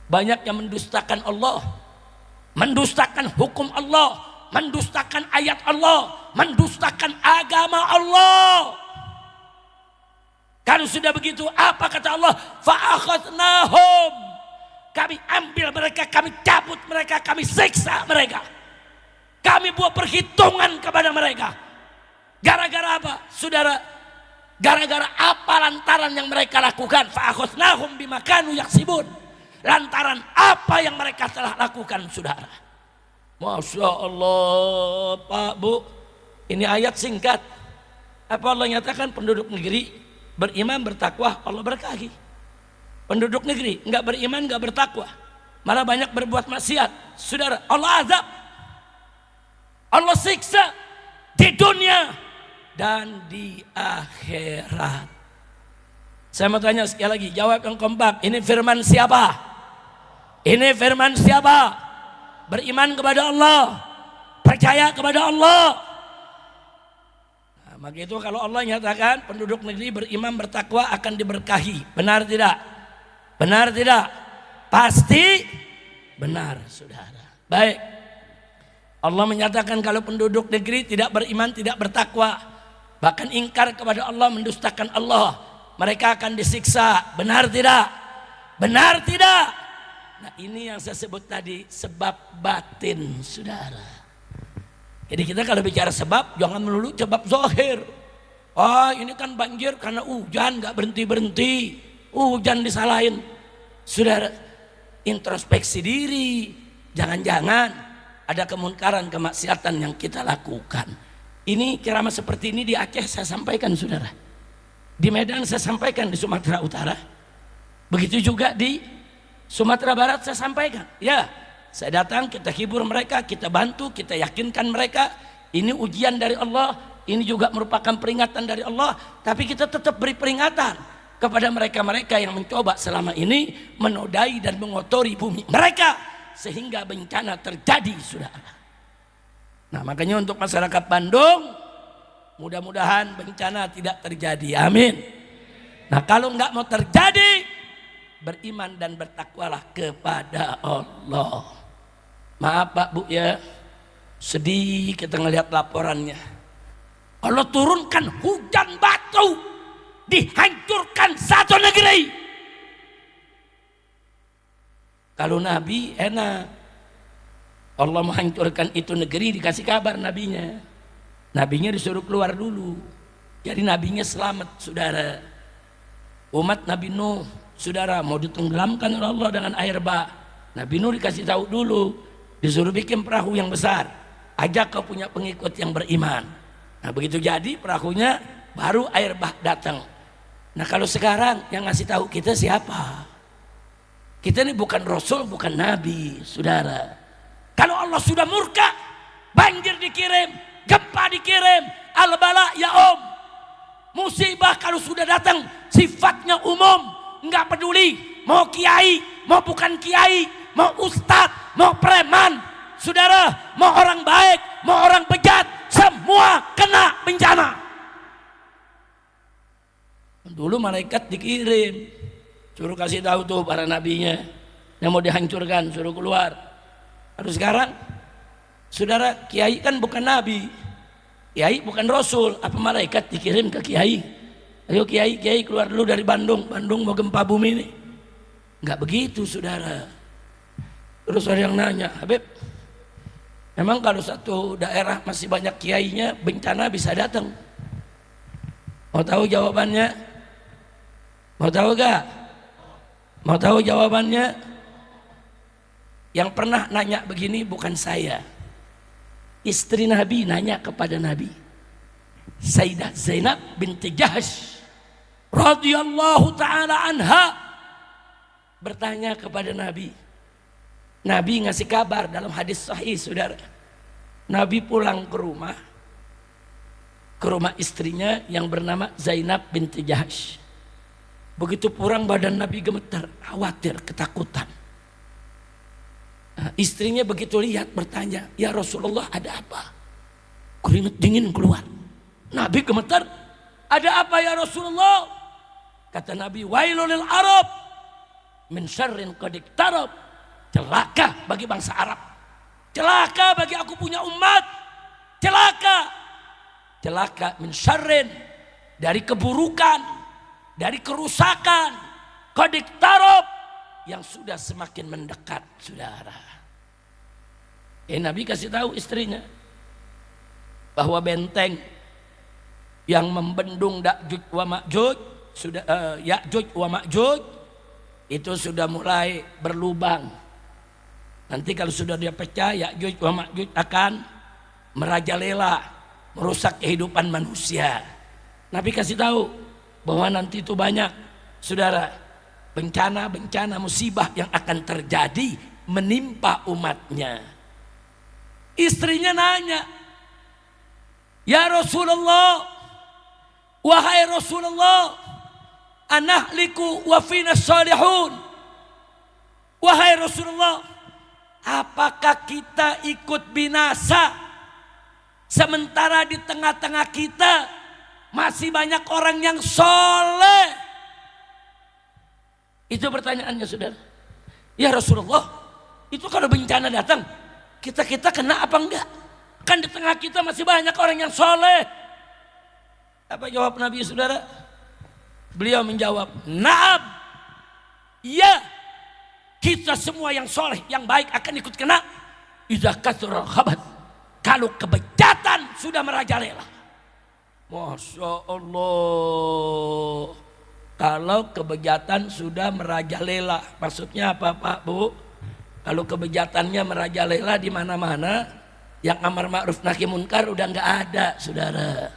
banyak yang mendustakan Allah, mendustakan hukum Allah, mendustakan ayat Allah, mendustakan agama Allah. Kalau sudah begitu, apa kata Allah? Fa'akhadnahum, kami ambil mereka, kami cabut mereka, kami siksa mereka, kami buat perhitungan kepada mereka. Gara-gara apa saudara? Gara-gara apa lantaran yang mereka lakukan? Fa'akhadnahum bima kanu yaksibun, lantaran apa yang mereka telah lakukan saudara. Masya Allah Pak Bu, ini ayat singkat. Apa Allah nyatakan penduduk negeri beriman bertakwa Allah berkahi. Penduduk negeri enggak beriman enggak bertakwa, malah banyak berbuat maksiat saudara, Allah azab, Allah siksa di dunia dan di akhirat. Saya mau tanya sekali lagi, jawab yang kompak. Ini firman siapa? Ini firman siapa? Beriman kepada Allah, percaya kepada Allah. Nah, maka itu kalau Allah nyatakan penduduk negeri beriman bertakwa akan diberkahi, benar tidak? Benar tidak? Pasti benar saudara. Baik, Allah menyatakan kalau penduduk negeri tidak beriman, tidak bertakwa, bahkan ingkar kepada Allah, mendustakan Allah, mereka akan disiksa. Benar tidak? Benar tidak? Nah ini yang saya sebut tadi, sebab batin saudara. Jadi kita kalau bicara sebab, jangan melulu sebab zahir. Ini kan banjir karena hujan gak berhenti-berhenti, hujan disalahin. Saudara, introspeksi diri, jangan-jangan ada kemunkaran, kemaksiatan yang kita lakukan. Ini ceramah seperti ini di Aceh saya sampaikan saudara, di Medan saya sampaikan, di Sumatera Utara, begitu juga di Sumatera Barat saya sampaikan. Ya, saya datang, kita hibur mereka, kita bantu, kita yakinkan mereka ini ujian dari Allah, ini juga merupakan peringatan dari Allah. Tapi kita tetap beri peringatan kepada mereka-mereka yang mencoba selama ini menodai dan mengotori bumi mereka sehingga bencana terjadi saudara. Nah makanya untuk masyarakat Bandung, mudah-mudahan bencana tidak terjadi, amin. Nah kalau nggak mau terjadi, beriman dan bertakwalah kepada Allah. Maaf Pak Bu ya, sedih kita ngelihat laporannya. Allah turunkan hujan batu, dihancurkan satu negeri. Kalau Nabi enak, Allah menghancurkan itu negeri, dikasih kabar nabinya. Nabinya disuruh keluar dulu. Jadi nabinya selamat saudara. Umat Nabi Nuh saudara mau ditenggelamkan oleh Allah dengan air bah. Nabi Nuh dikasih tahu dulu, disuruh bikin perahu yang besar, ajak kau punya pengikut yang beriman. Nah begitu jadi perahunya, baru air bah datang. Nah kalau sekarang yang ngasih tahu kita siapa? Kita ini bukan Rasul, bukan Nabi saudara. Kalau Allah sudah murka, banjir dikirim, gempa dikirim, al-bala ya musibah kalau sudah datang sifatnya umum, nggak peduli mau kiai, mau bukan kiai, mau ustadz, mau preman, saudara, mau orang baik, mau orang bejat, semua kena bencana. Dulu malaikat dikirim, suruh kasih tahu tuh para nabinya yang mau dihancurkan, suruh keluar. Harus sekarang, saudara, kiai kan bukan nabi, kiai bukan rasul, apa malaikat dikirim ke kiai? Ayo kiai keluar dulu dari Bandung, Bandung mau gempa bumi nih. Nggak begitu saudara. Terus ada yang nanya, Habib, memang kalau satu daerah masih banyak kiainya, bencana bisa datang? Mau tahu jawabannya? Mau tahu gak? Mau tahu jawabannya? Yang pernah nanya begini bukan saya. Istri Nabi nanya kepada Nabi. Sayyidah Zainab binti Jahsh radhiyallahu taala anha bertanya kepada Nabi. Nabi ngasih kabar dalam hadis sahih saudara. Nabi pulang ke rumah istrinya yang bernama Zainab binti Jahsh. Begitu pulang badan Nabi gemetar, khawatir, ketakutan. Nah, istrinya begitu lihat bertanya, ya Rasulullah ada apa? Keringat dingin keluar. Nabi gemetar, ada apa ya Rasulullah? Kata Nabi, wailul lil Arab min syarrin qad iqtarab. Celaka bagi bangsa Arab. Celaka bagi aku punya umat. Celaka. Celaka min syarrin, dari keburukan, dari kerusakan, qad iqtarab, yang sudah semakin mendekat saudara. Nabi kasih tahu istrinya bahwa benteng yang membendung Ya'juj wa Ma'juj sudah Ya'juj wa Ma'juj itu sudah mulai berlubang. Nanti kalau sudah dia pecah, Ya'juj wa Ma'juj akan merajalela, merusak kehidupan manusia. Nabi kasih tahu bahwa nanti itu banyak saudara bencana-bencana musibah yang akan terjadi menimpa umatnya. Istrinya nanya, ya Rasulullah, wahai Rasulullah, anahliku wa fina salihun. Wahai Rasulullah, apakah kita ikut binasa sementara di tengah-tengah kita masih banyak orang yang soleh? Itu pertanyaannya saudara. Ya Rasulullah, itu kalau bencana datang, kita kena apa enggak? Kan di tengah kita masih banyak orang yang soleh. Apa jawab Nabi saudara? Beliau menjawab, naam, ya, kita semua yang soleh, yang baik akan ikut kena. Idza katsura khabath, kalau kebejatan sudah merajalela. Masya Allah. Kalau kebejatan sudah merajalela, maksudnya apa Pak Bu? Kalau kebejatannya merajalela di mana-mana, yang amar ma'ruf nahi munkar udah nggak ada, saudara.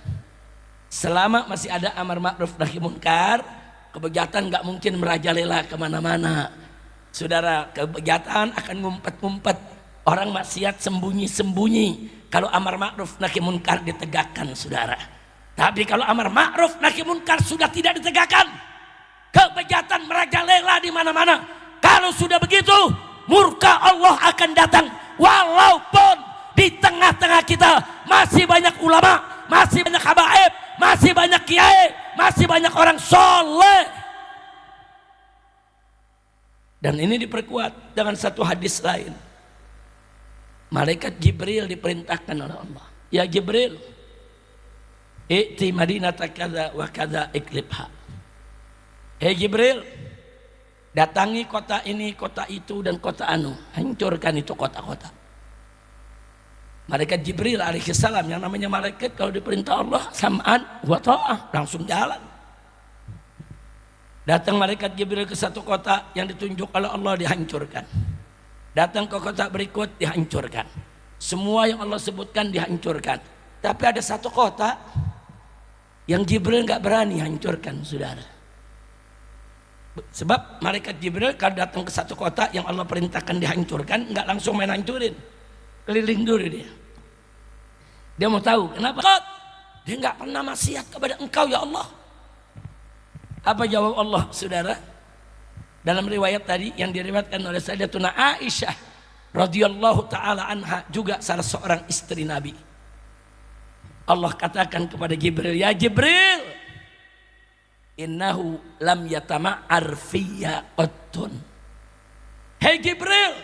Selama masih ada amar ma'ruf nahi munkar, kebejatan nggak mungkin merajalela kemana-mana, saudara. Kebejatan akan ngumpet-ngumpet, orang maksiat sembunyi-sembunyi. Kalau amar ma'ruf nahi munkar ditegakkan, saudara. Tapi kalau amar ma'ruf nahi munkar sudah tidak ditegakkan, kebejatan merajalela di mana-mana. Kalau sudah begitu, murka Allah akan datang. Walaupun di tengah-tengah kita masih banyak ulama, masih banyak habaib, masih banyak kiai, masih banyak orang soleh. Dan ini diperkuat dengan satu hadis lain. Malaikat Jibril diperintahkan oleh Allah, ya Jibril, i'ti madinata kadza wa kadza iklibha. Hei Jibril, datangi kota ini, kota itu, dan kota anu, hancurkan itu kota-kota. Malaikat Jibril alaihissalam, yang namanya malaikat kalau diperintah Allah sam'an wa ta'ah, langsung jalan. Datang malaikat Jibril ke satu kota yang ditunjuk oleh Allah, dihancurkan. Datang ke kota berikut, dihancurkan. Semua yang Allah sebutkan dihancurkan. Tapi ada satu kota yang Jibril nggak berani hancurkan, saudara. Sebab malaikat Jibril kalau datang ke satu kota yang Allah perintahkan dihancurkan, nggak langsung main hancurin, keliling dulu dia. Dia mau tahu kenapa? Dia nggak pernah maksiat kepada Engkau ya Allah. Apa jawab Allah, saudara? Dalam riwayat tadi yang diriwayatkan oleh Sayyidatuna Aisyah radhiyallahu taala anha, juga salah seorang istri Nabi. Allah katakan kepada Jibril, ya Jibril, innahu lam yatama'ar fiyya qattun. Hei Jibril,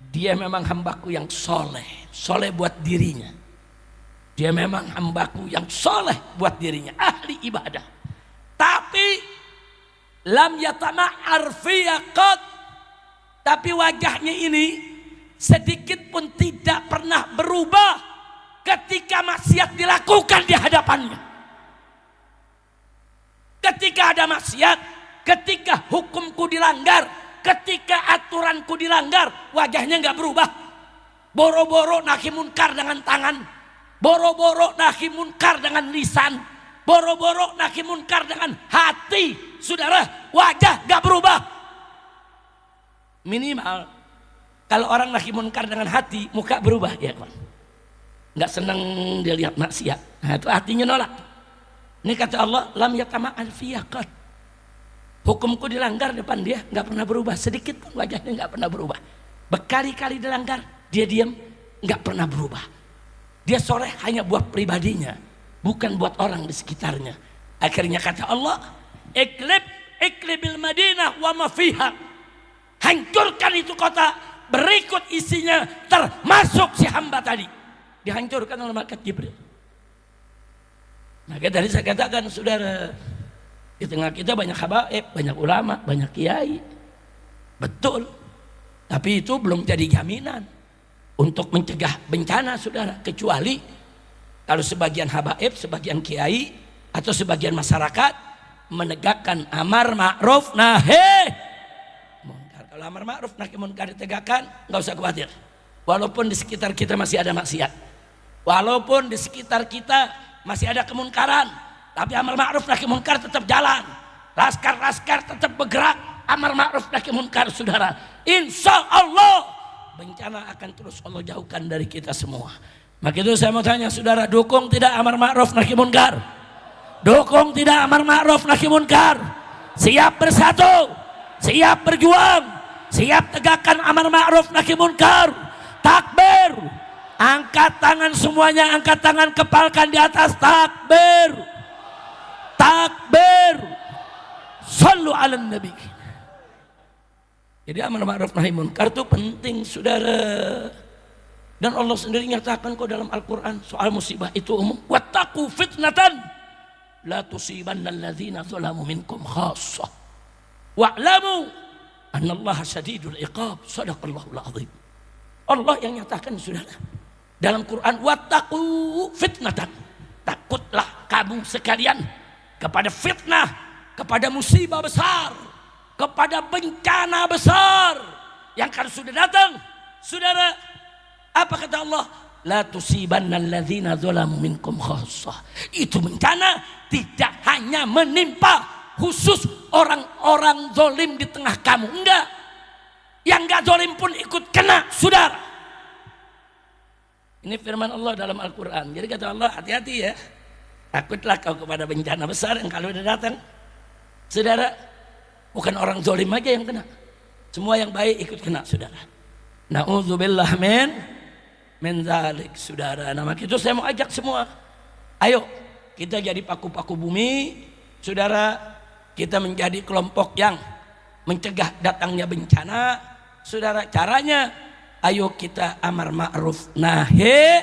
dia memang hambaku yang soleh, soleh buat dirinya. Dia memang hambaku yang soleh buat dirinya, ahli ibadah. Tapi lam yatama'ar fiyya qat, tapi wajahnya ini sedikit pun tidak pernah berubah ketika maksiat dilakukan di hadapannya. Ketika ada maksiat, ketika hukumku dilanggar, ketika aturanku dilanggar, wajahnya nggak berubah. Boro-boro nahi munkar dengan tangan, boro-boro nahi munkar dengan lisan, boro-boro nahi munkar dengan hati. Saudara, wajah nggak berubah. Minimal kalau orang nahi munkar dengan hati, muka berubah ya kawan. Nggak senang dia lihat maksiat, nah itu hatinya nolak. Ini kata Allah, lam yatama'al fiyya qat. Hukumku dilanggar depan dia, nggak pernah berubah sedikit pun, wajahnya nggak pernah berubah. Berkali-kali dilanggar, dia diam, nggak pernah berubah. Dia soleh hanya buat pribadinya, bukan buat orang di sekitarnya. Akhirnya kata Allah, iklibil Madinah wa ma fiha. Hancurkan itu kota, berikut isinya termasuk si hamba tadi. Dihancurkan oleh malaikat Jibril. Maka tadi saya katakan, saudara, di tengah kita banyak habaib, banyak ulama, banyak kiai. Betul. Tapi itu belum jadi jaminan untuk mencegah bencana, saudara. Kecuali kalau sebagian habaib, sebagian kiai, atau sebagian masyarakat menegakkan amar ma'ruf nahi munkar. Kalau amar ma'ruf nahi munkar ditegakkan, nggak usah khawatir. Walaupun di sekitar kita masih ada maksiat, walaupun di sekitar kita masih ada kemunkaran, tapi amar ma'ruf nahi munkar tetap jalan. Laskar-laskar tetap bergerak, amar ma'ruf nahi munkar, saudara. Insya Allah bencana akan terus Allah jauhkan dari kita semua. Maka itu saya mau tanya, saudara, dukung tidak amar ma'ruf nahi munkar? Dukung tidak amar ma'ruf nahi munkar? Siap bersatu, siap berjuang, siap tegakkan amar ma'ruf nahi munkar. Takbir, angkat tangan semuanya, angkat tangan, kepalkan di atas. Takbir, takbir, sallu ala nabi. Jadi amar ma'ruf nahi munkar itu penting, saudara. Dan Allah sendiri nyatakan kok dalam Al-Quran soal musibah itu umum. Wattaqu fitnatan la tusibanna alladzina zalamu minkum khassah wa'lamu annallaha syadidul iqab. Shadaqallahul azim. Allah yang nyatakan, saudara, dalam Quran, wattaqu fitnatan, takutlah kamu sekalian kepada fitnah, kepada musibah besar, kepada bencana besar yang kan sudah datang. Saudara, apa kata Allah? La tusibanna alladzina zalamu minkum khassah. Itu bencana tidak hanya menimpa khusus orang-orang zalim di tengah kamu, enggak. Yang enggak zalim pun ikut kena, saudara. Ini firman Allah dalam Al-Quran. Jadi kata Allah, hati-hati ya, takutlah kau kepada bencana besar yang kalau sudah datang. Saudara, bukan orang zalim aja yang kena, semua yang baik ikut kena, saudara. Na'udzubillah min zalik, saudara. Nah, maka itu saya mau ajak semua, ayo kita jadi paku-paku bumi, saudara. Kita menjadi kelompok yang mencegah datangnya bencana, saudara. Caranya, ayo kita amar ma'ruf nahi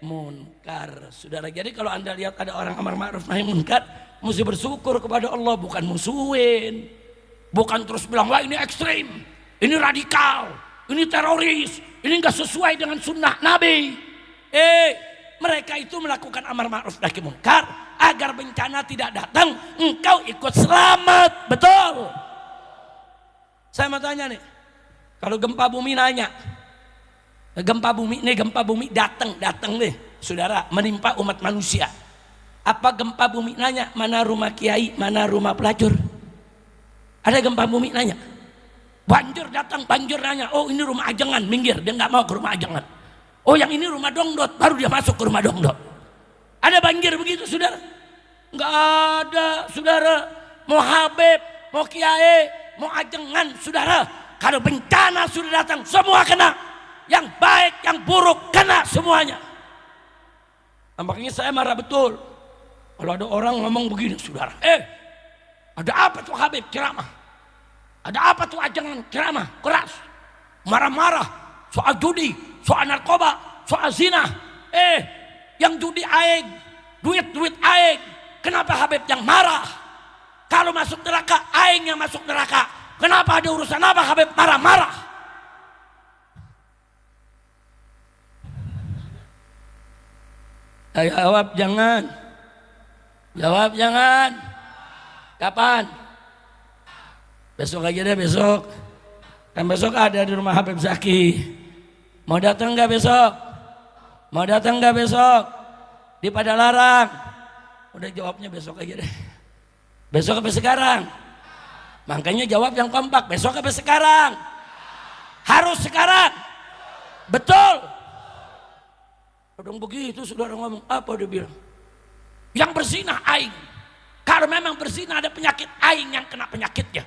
munkar, saudara. Jadi kalau anda lihat ada orang amar ma'ruf nahi munkar, mesti bersyukur kepada Allah, bukan musuhin, bukan terus bilang wah ini ekstrim, ini radikal, ini teroris, ini enggak sesuai dengan sunnah Nabi. Mereka itu melakukan amar ma'ruf nahi munkar agar bencana tidak datang, engkau ikut selamat, betul. Saya mau tanya nih, kalau gempa bumi nanya, gempa bumi datang nih, saudara, menimpa umat manusia. Apa gempa bumi nanya mana rumah kiai, mana rumah pelacur? Ada gempa bumi nanya? Banjir datang, banjir nanya, oh ini rumah ajengan, minggir, dia nggak mau ke rumah ajengan. Oh yang ini rumah dongdot, baru dia masuk ke rumah dongdot. Ada banjir begitu, saudara? Nggak ada, saudara. Mau habib, mau kiai, mau ajengan, saudara. Kalau bencana sudah datang, semua kena. Yang baik, yang buruk, kena semuanya. Makanya saya marah betul kalau ada orang ngomong begini, saudara. Ada apa tuh habib ceramah? Ada apa tuh ajengan ceramah? Keras, marah-marah soal judi, soal narkoba, soal zina. Yang judi aing, duit aing. Kenapa habib yang marah? Kalau masuk neraka, aing yang masuk neraka. Kenapa ada urusan apa Habib marah-marah? Jawab jangan. Jawab jangan. Kapan? Besok aja deh, besok. Kan besok ada di rumah Habib Zaki. Mau datang nggak besok? Mau datang nggak besok? Di Padalarang. Udah jawabnya besok aja deh. Besok apa sekarang? Makanya jawab yang kompak. Besok apa sekarang? Harus sekarang. Betul. Udah begitu saudara ngomong apa dia bilang? Yang berzinah aing. Kalau memang berzinah ada penyakit, aing yang kena penyakitnya.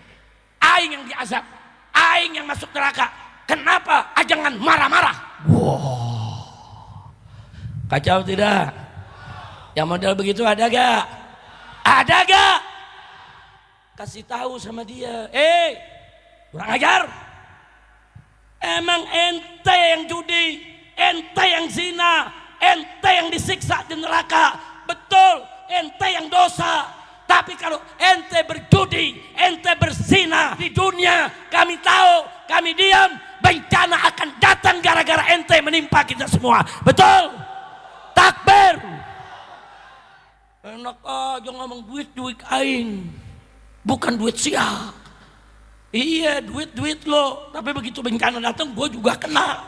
Aing yang diazab. Aing yang masuk neraka. Kenapa? Jangan marah-marah. Wow. Kacau tidak? Yang model begitu ada gak? Ada gak? Kasih tahu sama dia. Kurang ajar. Emang ente yang judi, ente yang zina, ente yang disiksa di neraka. Betul, ente yang dosa. Tapi kalau ente berjudi, ente berzina di dunia, kami tahu, kami diam, bencana akan datang gara-gara ente menimpa kita semua. Betul? Takbir. Enak aja ngomong duit aing. Bukan duit siap. Iya, duit lo. Tapi begitu bencana datang, gue juga kena.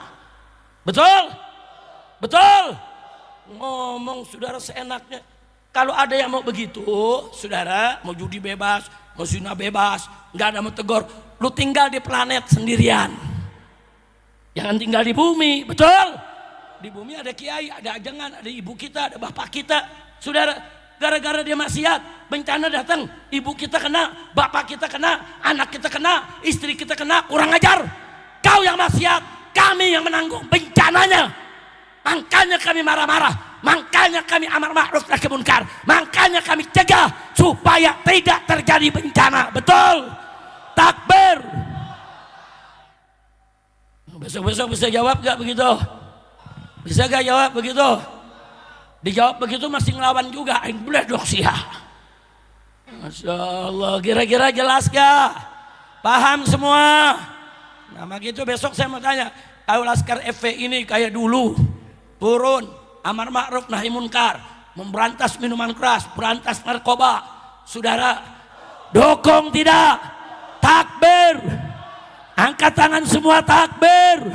Betul? Betul? Ngomong saudara seenaknya. Kalau ada yang mau begitu, saudara, mau judi bebas, mau zina bebas, nggak ada mau tegur, lu tinggal di planet sendirian. Jangan tinggal di bumi, betul? Di bumi ada kiai, ada ajangan, ada ibu kita, ada bapak kita. Saudara, gara-gara dia maksiat, bencana datang, ibu kita kena, bapak kita kena, anak kita kena, istri kita kena, kurang ajar. Kau yang maksiat, kami yang menanggung bencananya. Makanya kami marah-marah. Makanya kami amar ma'ruf nahi munkar. Makanya kami cegah supaya tidak terjadi bencana. Betul? Takbir. Besok-besok bisa jawab gak begitu? Bisa gak jawab begitu? Dijawab begitu masih ngelawan juga. Aing boleh dok sia. Masya Allah. Kira-kira jelas gak? Paham semua? Nah begitu besok saya mau tanya. Kalau Laskar FV ini kayak dulu turun amar ma'ruf nahi munkar, memberantas minuman keras, berantas narkoba. Saudara, dukung tidak? Takbir. Angkat tangan semua, takbir.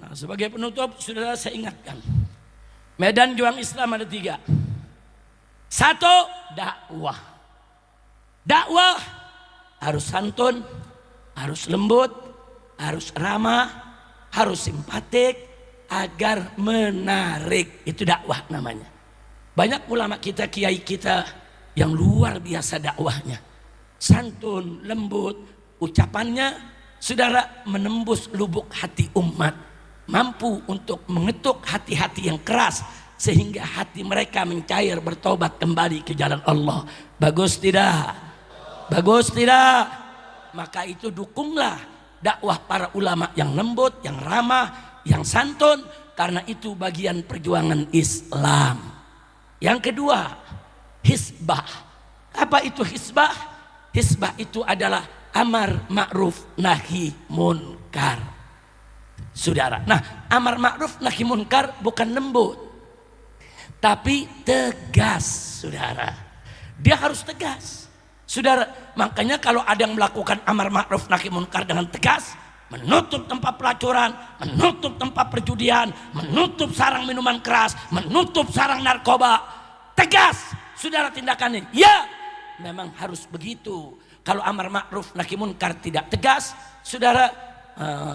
Nah, sebagai penutup, saudara saya ingatkan. Medan juang Islam ada 3. 1, dakwah. Dakwah harus santun, harus lembut, harus ramah, harus simpatik, agar menarik. Itu dakwah namanya. Banyak ulama kita, kiai kita yang luar biasa dakwahnya. Santun, lembut, ucapannya saudara menembus lubuk hati umat. Mampu untuk mengetuk hati-hati yang keras sehingga hati mereka mencair bertobat kembali ke jalan Allah. Bagus tidak? Bagus tidak? Maka itu dukunglah dakwah para ulama yang lembut, yang ramah, yang santun, karena itu bagian perjuangan Islam. Yang kedua, hisbah. Apa itu hisbah? Hisbah itu adalah amar ma'ruf nahi munkar. Saudara, nah amar ma'ruf nahi munkar bukan lembut, tapi tegas, saudara. Dia harus tegas, saudara. Makanya kalau ada yang melakukan amar ma'ruf nahi munkar dengan tegas, menutup tempat pelacuran, menutup tempat perjudian, menutup sarang minuman keras, menutup sarang narkoba. Tegas, saudara tindakannya. Ya, memang harus begitu. Kalau amar ma'ruf nahi munkar tidak tegas, saudara,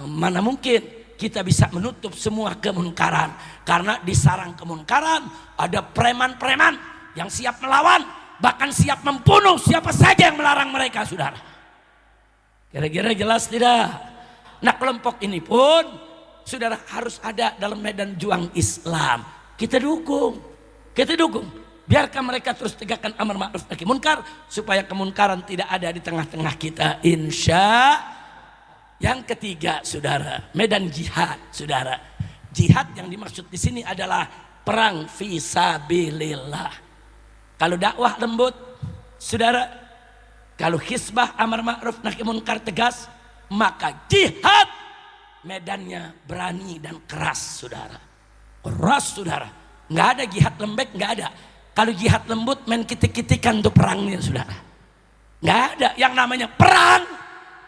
mana mungkin kita bisa menutup semua kemunkaran. Karena di sarang kemunkaran ada preman-preman yang siap melawan, bahkan siap membunuh siapa saja yang melarang mereka, saudara. Kira-kira jelas tidak? Nah kelompok ini pun saudara harus ada dalam medan juang Islam. Kita dukung. Biarkan mereka terus tegakkan amar ma'ruf nahi munkar supaya kemunkaran tidak ada di tengah-tengah kita. Insya. Yang ketiga, saudara, medan jihad, saudara. Jihad yang dimaksud di sini adalah perang fisabilillah. Kalau dakwah lembut, Saudara, kalau hisbah amar ma'ruf nahi munkar tegas, maka jihad medannya berani dan keras, saudara. Keras, saudara. Nggak ada jihad lembek, nggak ada. Kalau jihad lembut main kitik-kitikan untuk perangnya, saudara. Nggak ada. Yang namanya perang,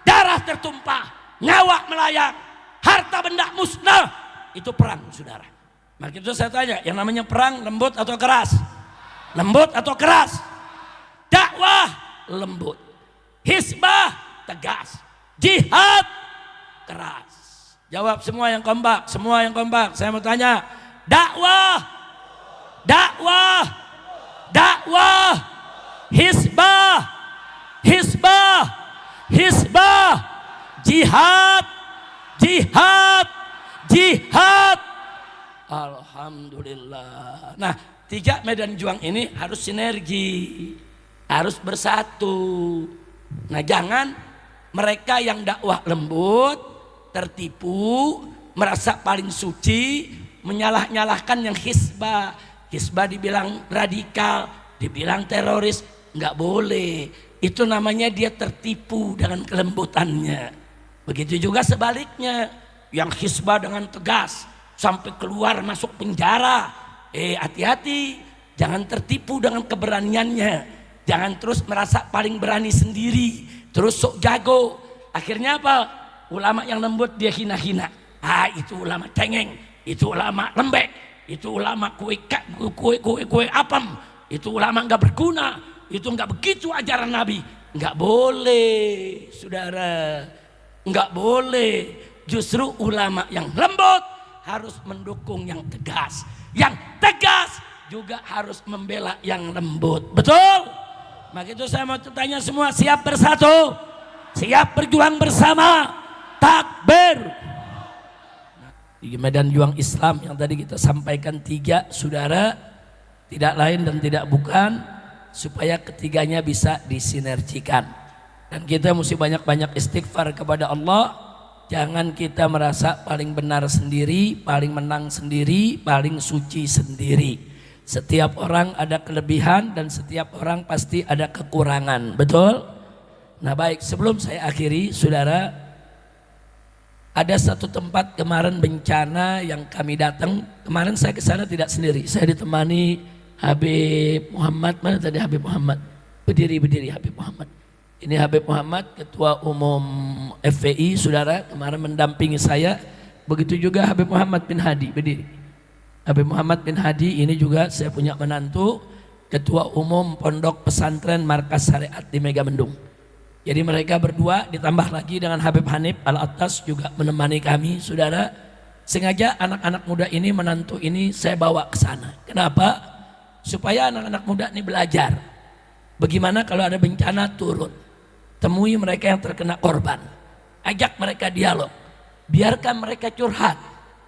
darah tertumpah, nyawa melayang, harta benda musnah, itu perang, saudara. Maka itu saya tanya, yang namanya perang lembut atau keras? Lembut atau keras? Dakwah lembut, hisbah tegas, jihad keras. Jawab semua yang kompak, semua yang kompak. Saya mau tanya, dakwah, dakwah, dakwah, hisbah, hisbah, hisbah, jihad, jihad, jihad. Alhamdulillah. Nah, 3 medan juang ini harus sinergi, harus bersatu. Nah, jangan mereka yang dakwah lembut tertipu, merasa paling suci, menyalah-nyalahkan yang hisbah. Hisbah dibilang radikal, dibilang teroris, nggak boleh. Itu namanya dia tertipu dengan kelembutannya. Begitu juga sebaliknya, yang hisbah dengan tegas sampai keluar masuk penjara. Hati-hati, jangan tertipu dengan keberaniannya. Jangan terus merasa paling berani sendiri, terus sok jago. Akhirnya apa? Ulama yang lembut dia hina-hina. Itu ulama cengeng, itu ulama lembek, itu ulama kue apem, itu ulama nggak berguna, itu nggak begitu ajaran Nabi. Nggak boleh, saudara, nggak boleh. Justru ulama yang lembut harus mendukung yang tegas, yang tegas juga harus membela yang lembut. Betul? Maka itu saya mau tanya semua, siap bersatu, siap berjuang bersama, takbir. Di medan juang Islam yang tadi kita sampaikan 3, saudara, tidak lain dan tidak bukan supaya ketiganya bisa disinergikan. Dan kita mesti banyak-banyak istighfar kepada Allah. Jangan kita merasa paling benar sendiri, paling menang sendiri, paling suci sendiri. Setiap orang ada kelebihan dan setiap orang pasti ada kekurangan. Betul? Nah, baik, sebelum saya akhiri, saudara, ada satu tempat kemarin bencana yang kami datang. Kemarin saya ke sana tidak sendiri. Saya ditemani Habib Muhammad. Mana tadi Habib Muhammad? Berdiri Habib Muhammad. Ini Habib Muhammad, Ketua Umum FPI, saudara, kemarin mendampingi saya. Begitu juga Habib Muhammad bin Hadi, berdiri. Habib Muhammad bin Hadi ini juga saya punya menantu, Ketua Umum Pondok Pesantren Markas Syariat di Megamendung. Jadi mereka berdua ditambah lagi dengan Habib Hanif Al-Attas juga menemani kami, saudara. Sengaja anak-anak muda ini, menantu ini saya bawa ke sana. Kenapa? Supaya anak-anak muda ini belajar. Bagaimana kalau ada bencana turun. Temui mereka yang terkena korban. Ajak mereka dialog. Biarkan mereka curhat.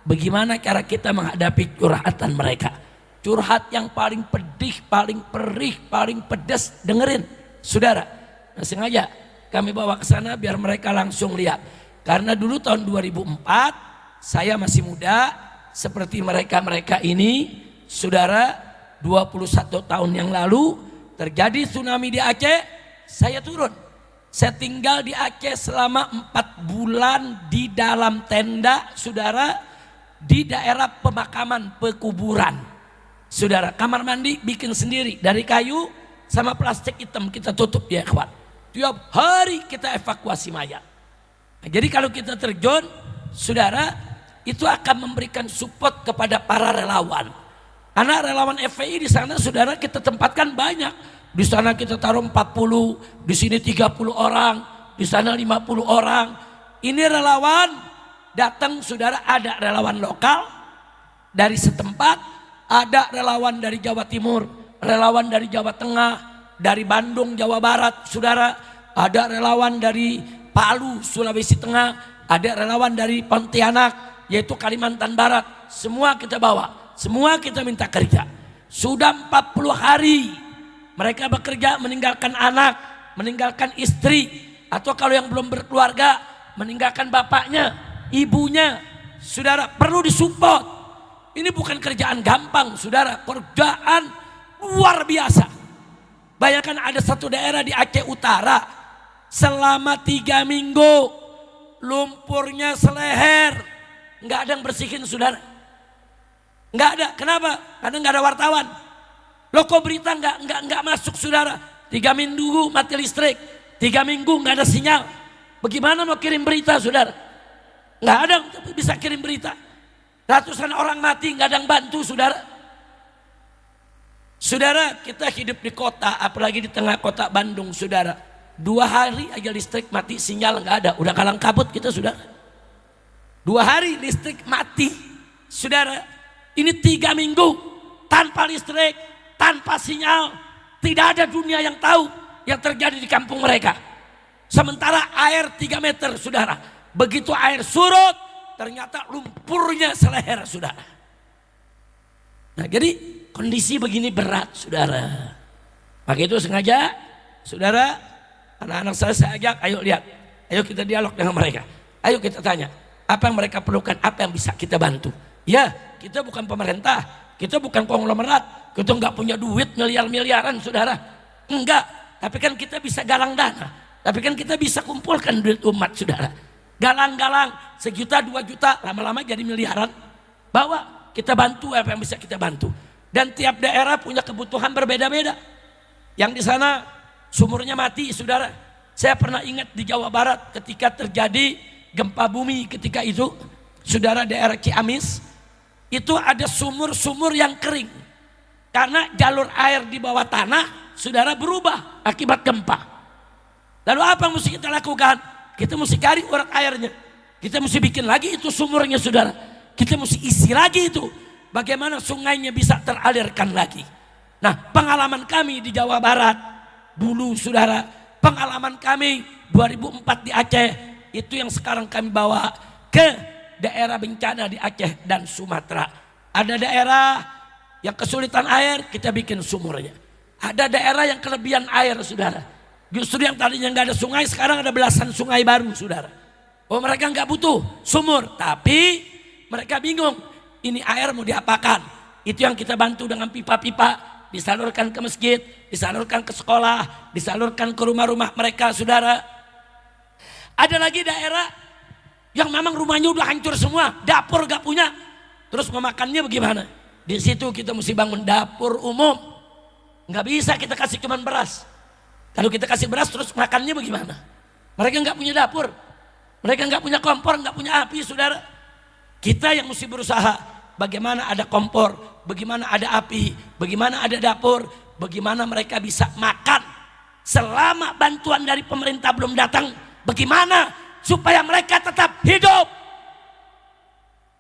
Bagaimana cara kita menghadapi curhatan mereka. Curhat yang paling pedih, paling perih, paling pedas. Dengerin, saudara. Nah, sengaja kami bawa ke sana biar mereka langsung lihat. Karena dulu tahun 2004 saya masih muda seperti mereka-mereka ini, saudara, 21 tahun yang lalu terjadi tsunami di Aceh, saya turun. Saya tinggal di Aceh selama 4 bulan di dalam tenda, saudara, di daerah pemakaman pekuburan. Saudara, kamar mandi bikin sendiri dari kayu sama plastik hitam kita tutup ya kawan. Tiap hari kita evakuasi mayat. Nah, jadi kalau kita terjun, saudara, itu akan memberikan support kepada para relawan. Karena relawan FPI di sana, saudara, kita tempatkan banyak. Di sana kita taruh 40, di sini 30 orang, di sana 50 orang. Ini relawan datang, saudara, ada relawan lokal dari setempat, ada relawan dari Jawa Timur, relawan dari Jawa Tengah, dari Bandung, Jawa Barat, saudara, ada relawan dari Palu, Sulawesi Tengah, ada relawan dari Pontianak, yaitu Kalimantan Barat. Semua kita bawa, semua kita minta kerja. Sudah 40 hari mereka bekerja, meninggalkan anak, meninggalkan istri, atau kalau yang belum berkeluarga, meninggalkan bapaknya, ibunya. Saudara, perlu disupport. Ini bukan kerjaan gampang, saudara, kerjaan luar biasa. Bayangkan ada satu daerah di Aceh Utara, selama 3 minggu lumpurnya seleher, nggak ada yang bersihin saudara. Nggak ada, kenapa? Karena nggak ada wartawan. Loh kok berita nggak masuk saudara? 3 minggu mati listrik, 3 minggu nggak ada sinyal. Bagaimana mau kirim berita saudara? Nggak ada yang bisa kirim berita. Ratusan orang mati nggak ada yang bantu saudara. Saudara, kita hidup di kota, apalagi di tengah kota Bandung saudara. 2 hari aja listrik mati, sinyal nggak ada, udah kalang kabut kita saudara. 2 hari listrik mati saudara. Ini 3 minggu tanpa listrik, tanpa sinyal. Tidak ada dunia yang tahu yang terjadi di kampung mereka. Sementara air 3 meter saudara. Begitu air surut, ternyata lumpurnya seleher saudara. Nah jadi kondisi begini berat saudara. Maka itu sengaja saudara, anak-anak saya ajak, ayo lihat, ayo kita dialog dengan mereka. Ayo kita tanya, apa yang mereka perlukan, apa yang bisa kita bantu. Ya, kita bukan pemerintah, kita bukan konglomerat, kita nggak punya duit miliar-miliaran saudara. Enggak, tapi kan kita bisa galang dana. Tapi kan kita bisa kumpulkan duit umat saudara. Galang-galang 1 juta, 2 juta, lama-lama jadi miliaran. Bawa, kita bantu apa yang bisa kita bantu. Dan tiap daerah punya kebutuhan berbeda-beda. Yang di sana sumurnya mati saudara. Saya pernah ingat di Jawa Barat ketika terjadi gempa bumi ketika itu. Saudara, daerah Ciamis itu ada sumur-sumur yang kering. Karena jalur air di bawah tanah saudara berubah akibat gempa. Lalu apa yang mesti kita lakukan? Kita mesti cari urat airnya. Kita mesti bikin lagi itu sumurnya saudara. Kita mesti isi lagi itu. Bagaimana sungainya bisa teralirkan lagi. Nah, pengalaman kami di Jawa Barat dulu saudara, pengalaman kami 2004 di Aceh, itu yang sekarang kami bawa ke daerah bencana di Aceh dan Sumatera. Ada daerah yang kesulitan air, kita bikin sumurnya. Ada daerah yang kelebihan air saudara. Justru yang tadinya nggak ada sungai, sekarang ada belasan sungai baru saudara. Oh, mereka nggak butuh sumur, tapi mereka bingung ini air mau diapakan. Itu yang kita bantu dengan pipa-pipa, disalurkan ke masjid, disalurkan ke sekolah, disalurkan ke rumah-rumah mereka saudara. Ada lagi daerah yang memang rumahnya udah hancur semua, dapur gak punya, terus memakannya bagaimana? Di situ kita mesti bangun dapur umum. Nggak bisa kita kasih cuman beras. Kalau kita kasih beras terus makannya bagaimana? Mereka nggak punya dapur, mereka nggak punya kompor, nggak punya api saudara. Kita yang mesti berusaha, bagaimana ada kompor, bagaimana ada api, bagaimana ada dapur, bagaimana mereka bisa makan. Selama bantuan dari pemerintah belum datang, bagaimana supaya mereka tetap hidup?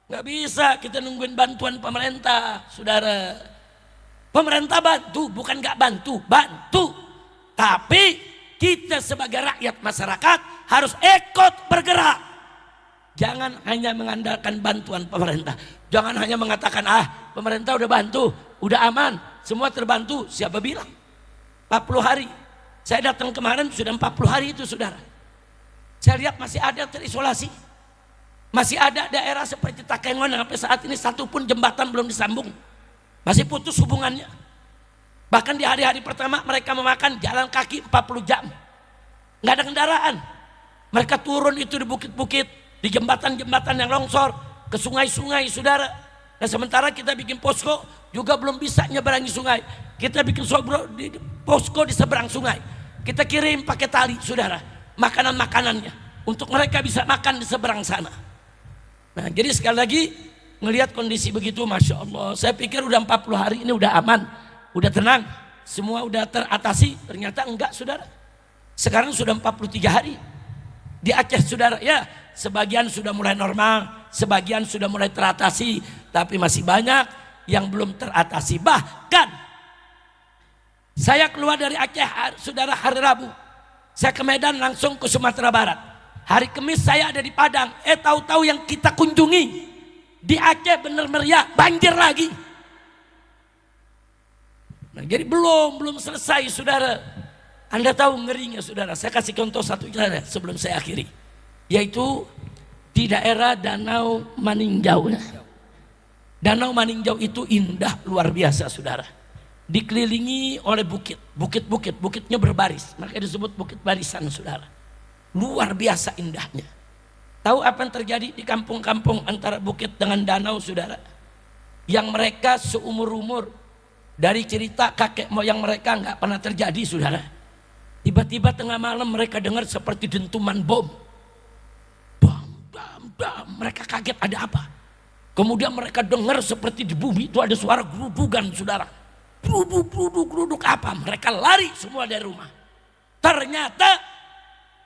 Nggak bisa kita nungguin bantuan pemerintah saudara. Pemerintah bantu, bukan nggak bantu, bantu. Tapi kita sebagai rakyat masyarakat harus ikut bergerak. Jangan hanya mengandalkan bantuan pemerintah. Jangan hanya mengatakan pemerintah udah bantu, udah aman, semua terbantu. Siapa bilang? 40 hari. Saya datang kemarin sudah 40 hari itu saudara. Saya lihat masih ada terisolasi. Masih ada daerah seperti Takengon yang sampai saat ini satu pun jembatan belum disambung. Masih putus hubungannya. Bahkan di hari-hari pertama mereka memakan jalan kaki 40 jam. Nggak ada kendaraan. Mereka turun itu di bukit-bukit, di jembatan-jembatan yang longsor, ke sungai-sungai saudara. Dan sementara kita bikin posko juga belum bisa nyeberangi sungai. Kita bikin posko di seberang sungai. Kita kirim pakai tali saudara, makanan-makanannya. Untuk mereka bisa makan di seberang sana. Nah jadi sekali lagi ngelihat kondisi begitu, Masya Allah. Saya pikir udah 40 hari ini udah aman, udah tenang, semua udah teratasi. Ternyata enggak saudara. Sekarang sudah 43 hari di Aceh saudara. Ya sebagian sudah mulai normal, sebagian sudah mulai teratasi, tapi masih banyak yang belum teratasi. Bahkan saya keluar dari Aceh saudara hari Rabu, saya ke Medan langsung ke Sumatera Barat. Hari Kamis saya ada di Padang. Tahu-tahu yang kita kunjungi di Aceh bener meriah, banjir lagi. Nah, jadi belum selesai saudara. Anda tahu ngerinya saudara. Saya kasih contoh satu saja sebelum saya akhiri, yaitu di daerah Danau Maninjau. Danau Maninjau itu indah luar biasa saudara. dikelilingi oleh bukit. Bukitnya berbaris. Maka disebut bukit barisan, saudara. Luar biasa indahnya. Tahu apa yang terjadi di kampung-kampung antara bukit dengan danau, saudara? Yang mereka seumur-umur dari cerita kakek moyang mereka nggak pernah terjadi, saudara. Tiba-tiba tengah malam mereka dengar seperti dentuman bom. Bam, bam, bam. Mereka kaget, ada apa? Kemudian mereka dengar seperti di bumi itu ada suara gerudukan, saudara. Geruduk apa? Mereka lari semua dari rumah. Ternyata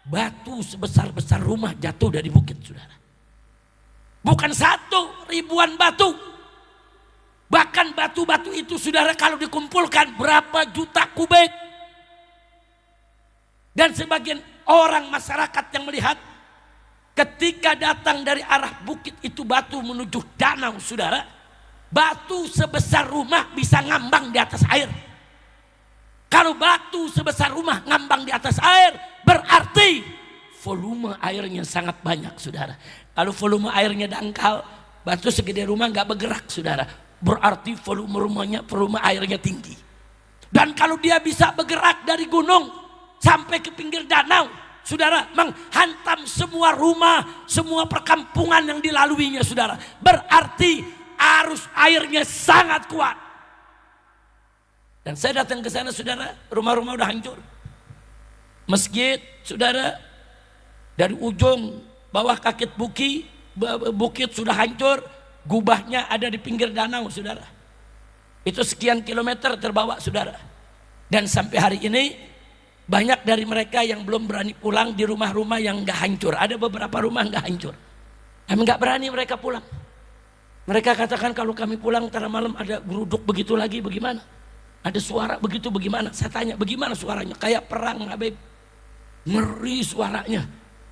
batu sebesar-besar rumah jatuh dari bukit, saudara. Bukan satu, ribuan batu. Bahkan batu-batu itu, saudara, kalau dikumpulkan berapa juta kubik. Dan sebagian orang masyarakat yang melihat ketika datang dari arah bukit itu batu menuju danau, saudara. Batu sebesar rumah bisa ngambang di atas air. Kalau batu sebesar rumah ngambang di atas air, berarti volume airnya sangat banyak, saudara. Kalau volume airnya dangkal, batu segede rumah nggak bergerak, saudara. Berarti volume airnya tinggi. Dan kalau dia bisa bergerak dari gunung sampai ke pinggir danau, saudara, menghantam semua rumah, semua perkampungan yang dilaluinya, saudara. Berarti arus airnya sangat kuat. Dan saya datang ke sana, saudara, rumah-rumah udah hancur. Masjid, saudara, dari ujung bawah kaki bukit sudah hancur, gubahnya ada di pinggir danau, saudara. Itu sekian kilometer terbawa, saudara. Dan sampai hari ini banyak dari mereka yang belum berani pulang di rumah-rumah yang nggak hancur. Ada beberapa rumah nggak hancur, kami nggak berani mereka pulang. Mereka katakan kalau kami pulang tengah malam ada geruduk begitu lagi, bagaimana? Ada suara begitu bagaimana? Saya tanya, bagaimana suaranya? Kayak perang, Habib. Ngeri suaranya.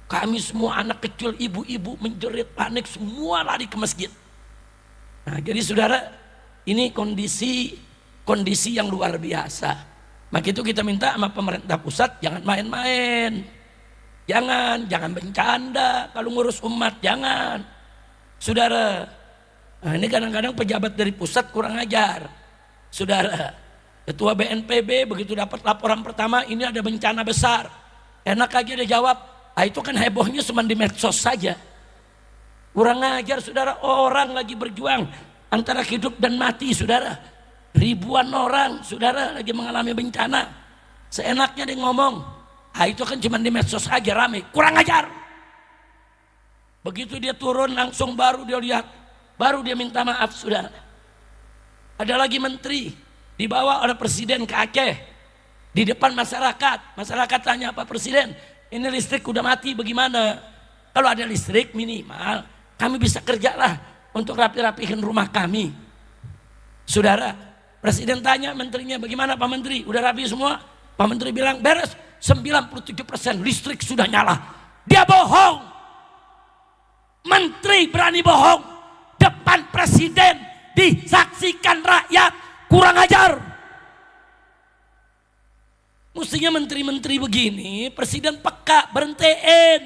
Kami semua anak kecil, ibu-ibu menjerit panik, semua lari ke masjid. Nah, jadi saudara, ini kondisi yang luar biasa. Maka itu kita minta sama pemerintah pusat jangan main-main. Jangan bercanda kalau ngurus umat, jangan. Saudara, nah ini kadang-kadang pejabat dari pusat kurang ajar. Saudara, Ketua BNPB begitu dapat laporan pertama ini ada bencana besar, enak aja dia jawab, itu kan hebohnya cuma di medsos saja. Kurang ajar, saudara. Orang lagi berjuang antara hidup dan mati, saudara. Ribuan orang, saudara, lagi mengalami bencana. Seenaknya dia ngomong, itu kan cuma di medsos aja rame. Kurang ajar. Begitu dia turun langsung baru dia lihat, baru dia minta maaf, saudara. Ada lagi menteri dibawa oleh presiden ke Aceh di depan masyarakat. Masyarakat tanya, Pak Presiden, ini listrik udah mati bagaimana? Kalau ada listrik minimal kami bisa kerjalah untuk rapi-rapihin rumah kami. Saudara, presiden tanya menterinya, bagaimana Pak Menteri? Udah rapi semua? Pak Menteri bilang beres, 97% listrik sudah nyala. Dia bohong. Menteri berani bohong depan presiden, disaksikan rakyat. Kurang ajar. Mestinya menteri-menteri begini presiden peka, berhentiin,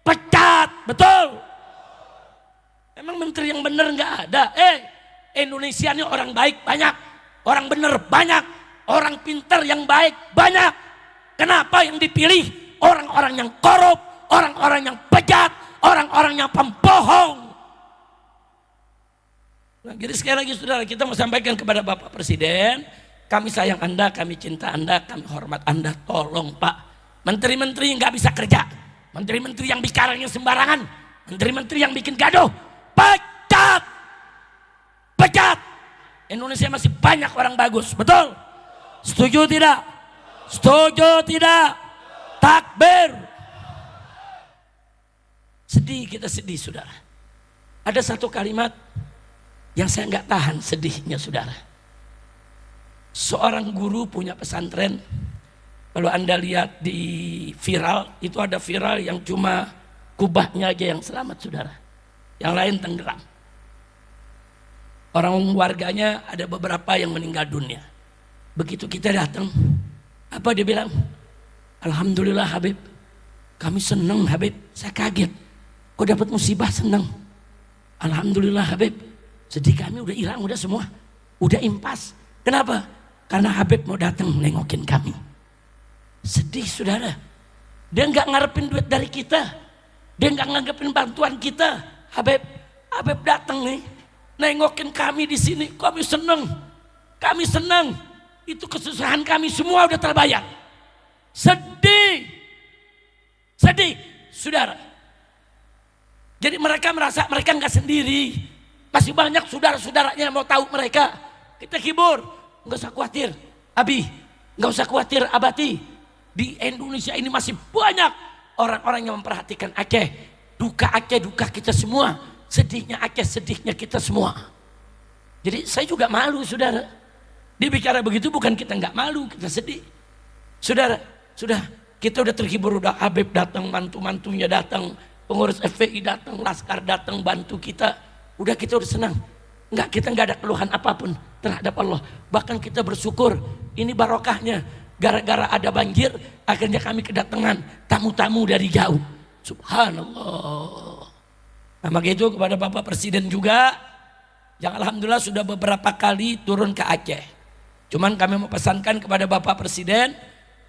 pecat, betul. Emang menteri yang benar nggak ada? Indonesia ini orang baik banyak, orang benar banyak, orang pintar yang baik banyak. Kenapa yang dipilih orang-orang yang korup, orang-orang yang bejat, orang-orang yang pembohong? Nah, jadi sekali lagi, saudara, kita mau sampaikan kepada Bapak Presiden, kami sayang Anda, kami cinta Anda, kami hormat Anda. Tolong Pak, menteri-menteri nggak bisa kerja, menteri-menteri yang bicaranya sembarangan, menteri-menteri yang bikin gaduh, pecat, pecat. Indonesia masih banyak orang bagus, betul? Setuju tidak? Setuju tidak? Takbir. Sedih, kita sedih, saudara. Ada satu kalimat yang saya nggak tahan sedihnya, saudara. Seorang guru punya pesantren. Kalau Anda lihat di viral, itu ada viral yang cuma kubahnya aja yang selamat, saudara. Yang lain tenggelam. Orang warganya ada beberapa yang meninggal dunia. Begitu kita datang, apa dia bilang? Alhamdulillah Habib, kami senang Habib. Saya kaget, kok dapat musibah senang. Alhamdulillah Habib, sedih kami udah hilang, udah semua, udah impas. Kenapa? Karena Habib mau datang nengokin kami. Sedih saudara. Dia nggak ngarepin duit dari kita. Dia nggak nganggepin bantuan kita. Habib datang nih, nengokin kami di sini. Kami senang. Kami senang. Itu kesusahan kami semua udah terbayar. Sedih. Sedih, saudara. Jadi mereka merasa mereka nggak sendiri. Masih banyak saudara-saudaranya yang mau tahu mereka. Kita hibur, nggak usah khawatir, Abi, nggak usah khawatir, Abati. Di Indonesia ini masih banyak orang-orang yang memperhatikan Aceh. Duka Aceh, duka kita semua. Sedihnya Aceh, sedihnya kita semua. Jadi saya juga malu, saudara. Dia bicara begitu bukan kita nggak malu, kita sedih. Saudara, sudah kita udah terhibur, udah Habib datang, mantu-mantunya datang, pengurus FPI datang, Laskar datang bantu kita. Udah kita udah senang. Kita nggak ada keluhan apapun terhadap Allah. Bahkan kita bersyukur, ini barokahnya. Gara-gara ada banjir, akhirnya kami kedatangan tamu-tamu dari jauh. Subhanallah. Nah, maka itu kepada Bapak Presiden juga, yang alhamdulillah sudah beberapa kali turun ke Aceh. Cuman kami mau pesankan kepada Bapak Presiden,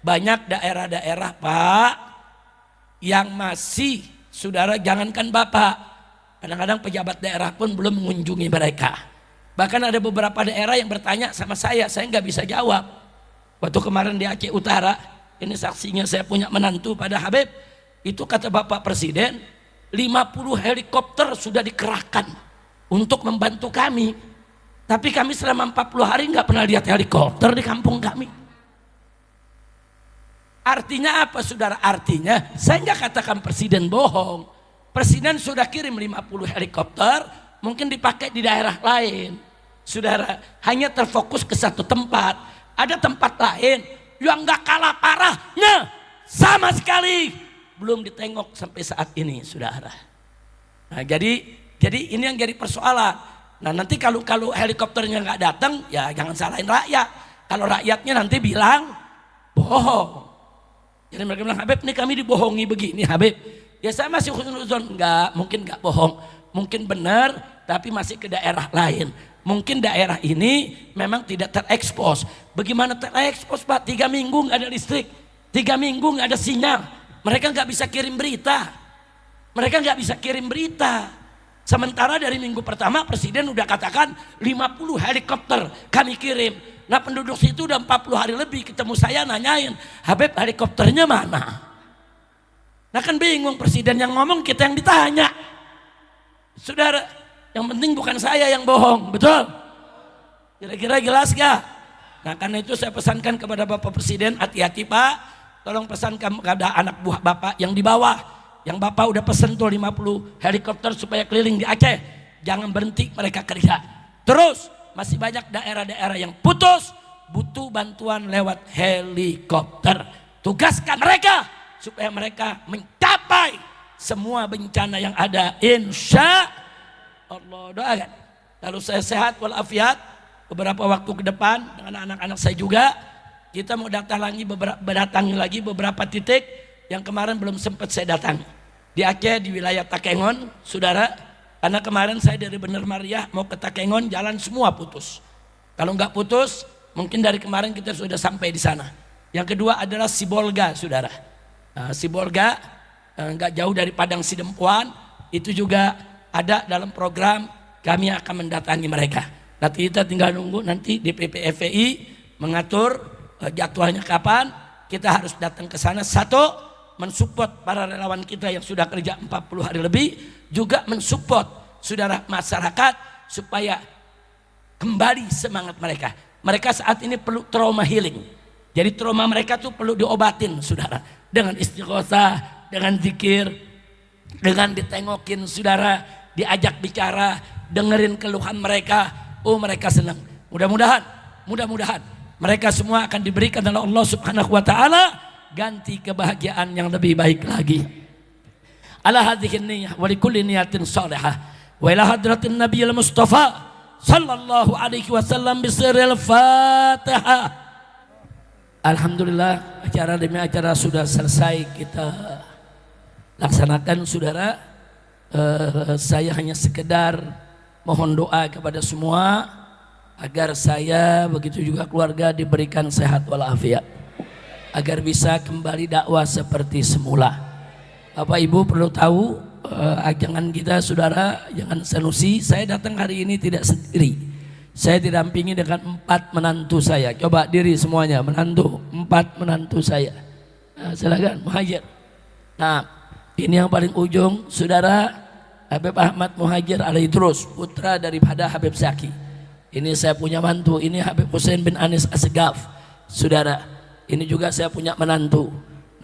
banyak daerah-daerah Pak, yang masih, saudara, jangankan Bapak, kadang-kadang pejabat daerah pun belum mengunjungi mereka. Bahkan ada beberapa daerah yang bertanya sama saya nggak bisa jawab. Waktu kemarin di Aceh Utara, ini saksinya saya punya menantu pada Habib, itu kata Bapak Presiden, 50 helikopter sudah dikerahkan untuk membantu kami. Tapi kami selama 40 hari nggak pernah lihat helikopter di kampung kami. Artinya apa, saudara? Artinya saya nggak katakan Presiden bohong. Presiden sudah kirim 50 helikopter, mungkin dipakai di daerah lain. Saudara, hanya terfokus ke satu tempat. Ada tempat lain yang gak kalah parahnya sama sekali belum ditengok sampai saat ini, saudara. Nah, jadi ini yang jadi persoalan. Nah, nanti kalau helikopternya nggak datang, ya jangan salahin rakyat. Kalau rakyatnya nanti bilang bohong. Jadi mereka bilang, Habib, nih kami dibohongi begini, Habib. Ya saya masih husnuzon, mungkin nggak bohong, mungkin benar, tapi masih ke daerah lain. Mungkin daerah ini memang tidak terekspos. Bagaimana terekspos, Pak? 3 minggu nggak ada listrik, 3 minggu nggak ada sinyal. Mereka nggak bisa kirim berita. Mereka nggak bisa kirim berita. Sementara dari minggu pertama Presiden udah katakan 50 helikopter kami kirim. Nah, penduduk situ udah 40 hari lebih ketemu saya nanyain, Habib, helikopternya mana? Nah, kan bingung, Presiden yang ngomong, kita yang ditanya. Saudara, yang penting bukan saya yang bohong, betul? Kira-kira jelas gak? Nah, karena itu saya pesankan kepada Bapak Presiden, hati-hati Pak, tolong pesankan kepada anak buah Bapak yang di bawah, yang Bapak udah pesen tuh 50 helikopter supaya keliling di Aceh, jangan berhenti mereka kerja. Terus, masih banyak daerah-daerah yang putus, butuh bantuan lewat helikopter. Tugaskan mereka supaya mereka mencapai semua bencana yang ada, insya Allah. Doakan kalau saya sehat walafiat beberapa waktu ke depan dengan anak-anak saya juga, kita mau datangi lagi beberapa titik yang kemarin belum sempat saya datang di Aceh, di wilayah Takengon, saudara. Karena kemarin saya dari Bener Mariah mau ke Takengon, jalan semua putus. Kalau nggak putus, mungkin dari kemarin kita sudah sampai di sana. Yang kedua adalah Sibolga, saudara. Sibolga nggak jauh dari Padang Sidempuan, itu juga ada dalam program, kami akan mendatangi mereka. Nanti kita tinggal nunggu nanti DPP FPI mengatur jadwalnya kapan kita harus datang ke sana. Satu, mensupport para relawan kita yang sudah kerja 40 hari lebih, juga mensupport saudara masyarakat supaya kembali semangat mereka. Mereka saat ini perlu trauma healing. Jadi trauma mereka tuh perlu diobatin, saudara, dengan istighosah, dengan zikir, dengan ditengokin, saudara, diajak bicara, dengerin keluhan mereka. Oh, mereka senang. Mudah-mudahan mereka semua akan diberikan oleh Allah Subhanahu wa taala ganti kebahagiaan yang lebih baik lagi. Ala hadhihi niyyah wa likulli niyatin salihah wa ila hadratin nabiyil mustafa sallallahu alaihi wasallam bisirril Fatihah. Alhamdulillah, acara demi acara sudah selesai kita laksanakan, saudara. Saya hanya sekedar mohon doa kepada semua agar saya begitu juga keluarga diberikan sehat walafiat, agar bisa kembali dakwah seperti semula. Bapak Ibu perlu tahu, jangan kita saudara, jangan Sanusi, saya datang hari ini tidak sendiri. Saya didampingi dengan 4 menantu saya. Coba diri semuanya, menantu, 4 menantu saya. Nah, silakan Muhajir. Nah, ini yang paling ujung, saudara Habib Ahmad Muhajir Al-Idrus, putra daripada Habib Zaki. Ini saya punya mantu, ini Habib Hussein bin Anis Asgaf, saudara. Ini juga saya punya menantu.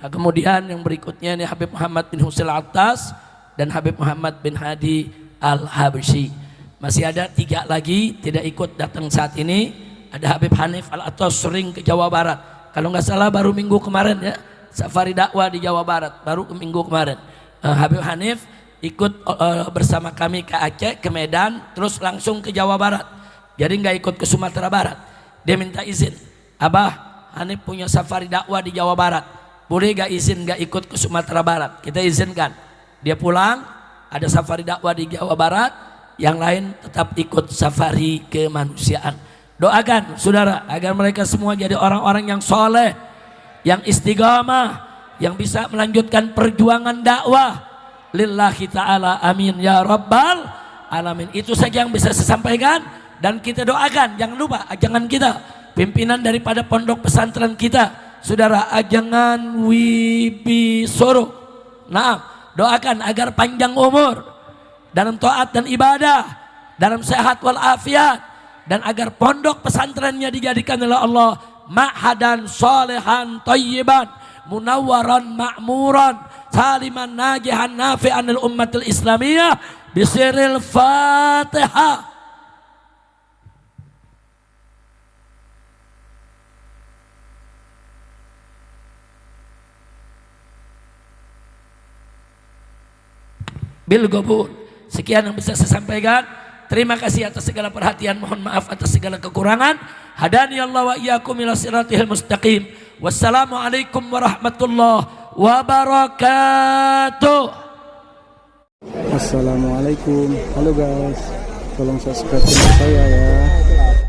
Nah, kemudian yang berikutnya ini Habib Muhammad bin Husain Al-Attas dan Habib Muhammad bin Hadi Al-Habsyi. Masih ada 3 lagi tidak ikut datang saat ini. Ada Habib Hanif Al-Attas sering ke Jawa Barat. Kalau nggak salah baru minggu kemarin ya, safari dakwah di Jawa Barat, baru minggu kemarin. Habib Hanif ikut bersama kami ke Aceh, ke Medan, terus langsung ke Jawa Barat. Jadi nggak ikut ke Sumatera Barat. Dia minta izin, Abah, Hanif punya safari dakwah di Jawa Barat, boleh gak izin gak ikut ke Sumatera Barat? Kita izinkan. Dia pulang, ada safari dakwah di Jawa Barat, yang lain tetap ikut safari kemanusiaan. Doakan saudara agar mereka semua jadi orang-orang yang soleh, yang istiqamah, yang bisa melanjutkan perjuangan dakwah lillahi ta'ala, amin ya rabbal alamin. Itu saja yang bisa saya sampaikan. Dan kita doakan, jangan lupa ajangan kita, pimpinan daripada pondok pesantren kita, saudara Ajangan Wibisoro. Nah, doakan agar panjang umur dalam taat dan ibadah, dalam sehat walafiat, dan agar pondok pesantrennya dijadikan oleh Allah ma'hadan solehan tayyiban munawwaran ma'muran saliman najihan nafi'an lil ummatil islamiyah bisiril Fatihah. Bil gobur. Sekian yang bisa saya sampaikan. Terima kasih atas segala perhatian, mohon maaf atas segala kekurangan. Hadani Allah wa iyyakum ila siratil mustaqim. Wassalamualaikum warahmatullahi wabarakatuh. Assalamualaikum. Halo guys, tolong subscribe channel saya ya.